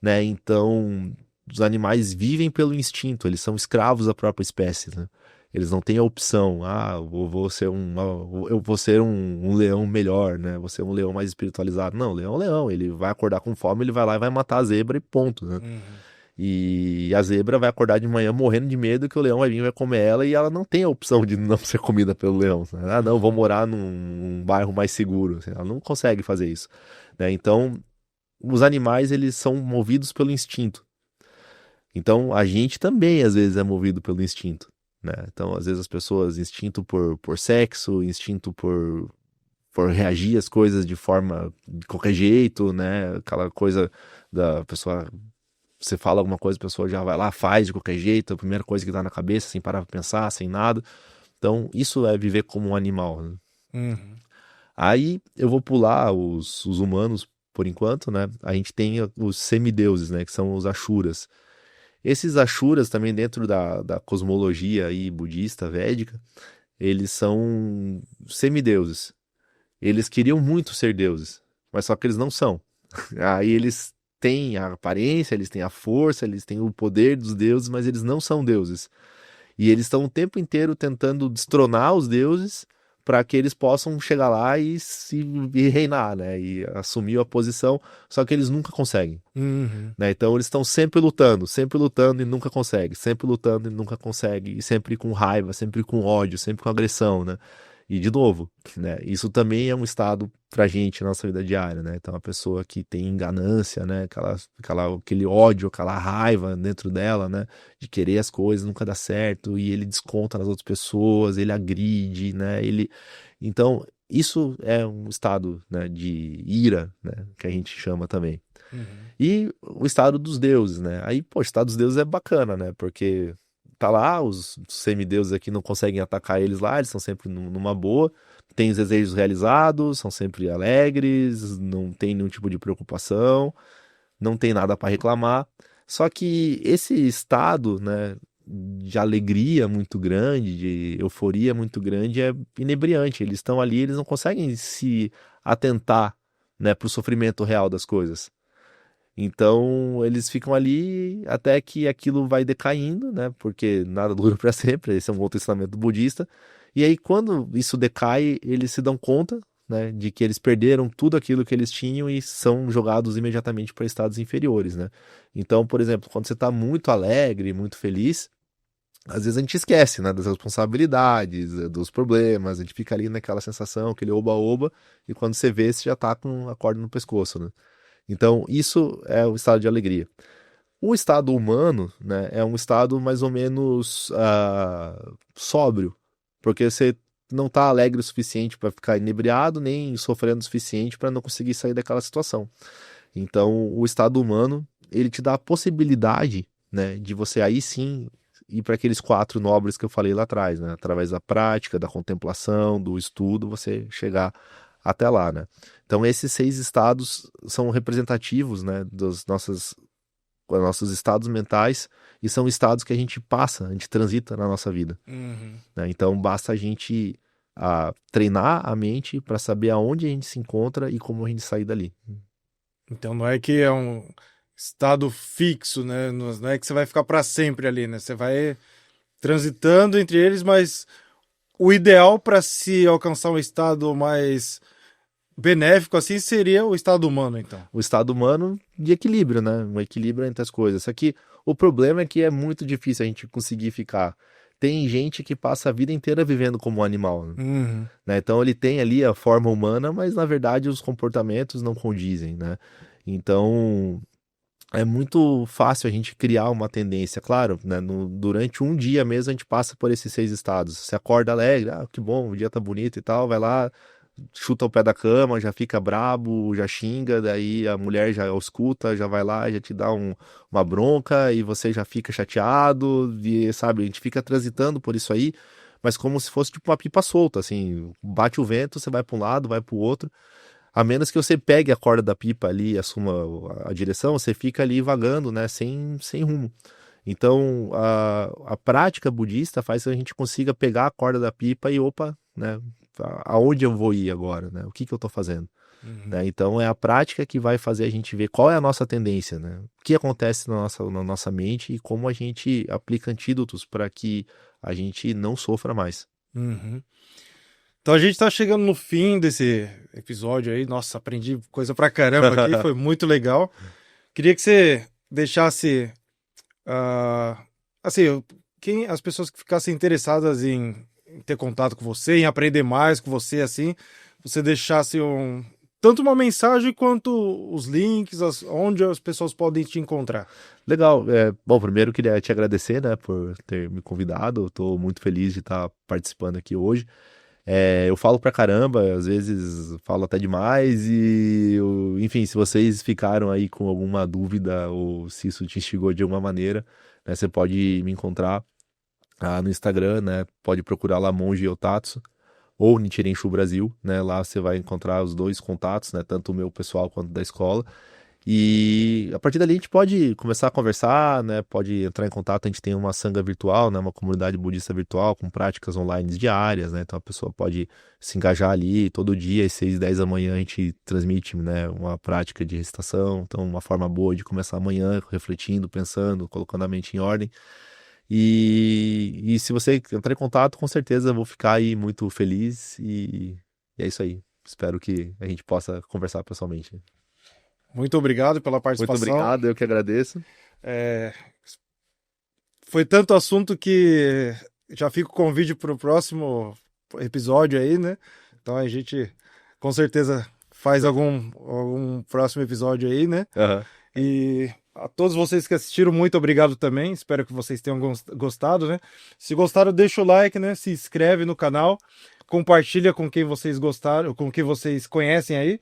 né? Então, os animais vivem pelo instinto, eles são escravos da própria espécie, né? Eles não têm a opção, eu vou ser um leão melhor, né? Vou ser um leão mais espiritualizado. Não, leão é um leão, ele vai acordar com fome, ele vai lá e vai matar a zebra e ponto, né? Uhum. E a zebra vai acordar de manhã morrendo de medo que o leão vai vir e vai comer ela e ela não tem a opção de não ser comida pelo leão, né? Não, vou Uhum. morar num bairro mais seguro, assim, ela não consegue fazer isso, né? Então, os animais, eles são movidos pelo instinto. Então, a gente também, às vezes, é movido pelo instinto, né? Então, às vezes, as pessoas, instinto por sexo, instinto por reagir às coisas de qualquer jeito, né? Aquela coisa da pessoa, você fala alguma coisa, a pessoa já vai lá, faz de qualquer jeito, a primeira coisa que dá na cabeça, sem parar pra pensar, sem nada. Então, isso é viver como um animal, né? Uhum. Aí eu vou pular os humanos por enquanto, né? A gente tem os semideuses, né? Que são os Ashuras. Esses Ashuras também dentro da cosmologia aí budista, védica, eles são semideuses. Eles queriam muito ser deuses, mas só que eles não são. Aí eles têm a aparência, eles têm a força, eles têm o poder dos deuses, mas eles não são deuses. E eles estão o tempo inteiro tentando destronar os deuses para que eles possam chegar lá e reinar, né? E assumir a posição, só que eles nunca conseguem, Uhum. né? Então eles estão sempre lutando e nunca conseguem, sempre lutando e nunca conseguem, e sempre com raiva, sempre com ódio, sempre com agressão, né? E de novo, né? Isso também é um estado pra gente na nossa vida diária, né? Então a pessoa que tem ganância, né? Aquele ódio, aquela raiva dentro dela, né? De querer as coisas, nunca dá certo, e ele desconta nas outras pessoas, ele agride, né? Então, isso é um estado, né, de ira, né? Que a gente chama também. Uhum. E o estado dos deuses, né? Aí, pô, o estado dos deuses é bacana, né? Porque tá lá, os semideuses aqui não conseguem atacar eles lá, eles estão sempre numa boa, têm os desejos realizados, são sempre alegres, não tem nenhum tipo de preocupação, não tem nada para reclamar. Só que esse estado, né? de alegria muito grande, de euforia muito grande, é inebriante. Eles estão ali, eles não conseguem se atentar, né, para o sofrimento real das coisas. Então eles ficam ali até que aquilo vai decaindo, né? Porque nada dura para sempre, esse é um outro ensinamento budista. E aí quando isso decai, eles se dão conta, né, de que eles perderam tudo aquilo que eles tinham e são jogados imediatamente para estados inferiores, né? Então, por exemplo, quando você está muito alegre, muito feliz, às vezes a gente esquece, né, das responsabilidades, dos problemas, a gente fica ali naquela sensação, aquele oba-oba, e quando você vê, você já tá com a corda no pescoço, né? Então, isso é o estado de alegria. O estado humano, né, é um estado mais ou menos sóbrio, porque você não está alegre o suficiente para ficar inebriado, nem sofrendo o suficiente para não conseguir sair daquela situação. Então, o estado humano, ele te dá a possibilidade, né, de você aí sim ir para aqueles 4 nobres que eu falei lá atrás, né, através da prática, da contemplação, do estudo, você chegar até lá, né? Então esses 6 estados são representativos, né, dos nossos estados mentais e são estados que a gente passa, a gente transita na nossa vida, né? Então basta a gente treinar a mente para saber aonde a gente se encontra e como a gente sair dali. Então não é que é um estado fixo, né? Não é que você vai ficar para sempre ali, né? Você vai transitando entre eles, mas o ideal para se alcançar um estado mais benéfico assim seria o estado humano, então. O estado humano de equilíbrio, né? Um equilíbrio entre as coisas. Só que o problema é que é muito difícil a gente conseguir ficar. Tem gente que passa a vida inteira vivendo como um animal, né? Então ele tem ali a forma humana, mas na verdade os comportamentos não condizem, né? Então é muito fácil a gente criar uma tendência, claro, né? Durante um dia mesmo a gente passa por esses 6 estados. Você acorda alegre, que bom, o dia tá bonito e tal, vai lá, chuta o pé da cama, já fica brabo, já xinga, daí a mulher já escuta, já vai lá, já te dá uma bronca e você já fica chateado, e, sabe, a gente fica transitando por isso aí, mas como se fosse tipo uma pipa solta, assim, bate o vento, você vai para um lado, vai para o outro, a menos que você pegue a corda da pipa ali e assuma a direção, você fica ali vagando, né, sem rumo. Então, a prática budista faz que a gente consiga pegar a corda da pipa e, opa, né, aonde eu vou ir agora, né? O que eu estou fazendo? Né? Então, é a prática que vai fazer a gente ver qual é a nossa tendência, né? O que acontece na nossa mente e como a gente aplica antídotos para que a gente não sofra mais. Então a gente está chegando no fim desse episódio aí. Nossa, aprendi coisa pra caramba aqui, foi muito legal. Queria que você deixasse assim, as pessoas que ficassem interessadas em ter contato com você, em aprender mais com você, assim, você deixasse tanto uma mensagem quanto os links, onde as pessoas podem te encontrar. Legal. Bom, primeiro queria te agradecer, né, por ter me convidado. Estou muito feliz de estar participando aqui hoje. Eu falo pra caramba, às vezes falo até demais enfim, se vocês ficaram aí com alguma dúvida ou se isso te instigou de alguma maneira, né, você pode me encontrar no Instagram, né, pode procurar lá Monge Otatsu ou Nichiren Shu Brasil, né, lá você vai encontrar os 2 contatos, né, tanto o meu pessoal quanto da escola. E a partir dali a gente pode começar a conversar, né? Pode entrar em contato, a gente tem uma sangha virtual, né? Uma comunidade budista virtual com práticas online diárias, né? Então a pessoa pode se engajar ali todo dia, às 6, 10 da manhã a gente transmite, né, uma prática de recitação, então uma forma boa de começar amanhã refletindo, pensando, colocando a mente em ordem. E se você entrar em contato, com certeza eu vou ficar aí muito feliz e é isso aí. Espero que a gente possa conversar pessoalmente. Muito obrigado pela participação. Muito obrigado, eu que agradeço. Foi tanto assunto que já fica o convite para o próximo episódio aí, né? Então a gente com certeza faz algum próximo episódio aí, né? E a todos vocês que assistiram, muito obrigado também. Espero que vocês tenham gostado, né? Se gostaram, deixa o like, né? Se inscreve no canal, compartilha com quem vocês gostaram, com quem vocês conhecem aí.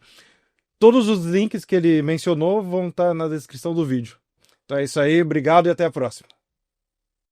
Todos os links que ele mencionou vão estar na descrição do vídeo. Então é isso aí, obrigado e até a próxima.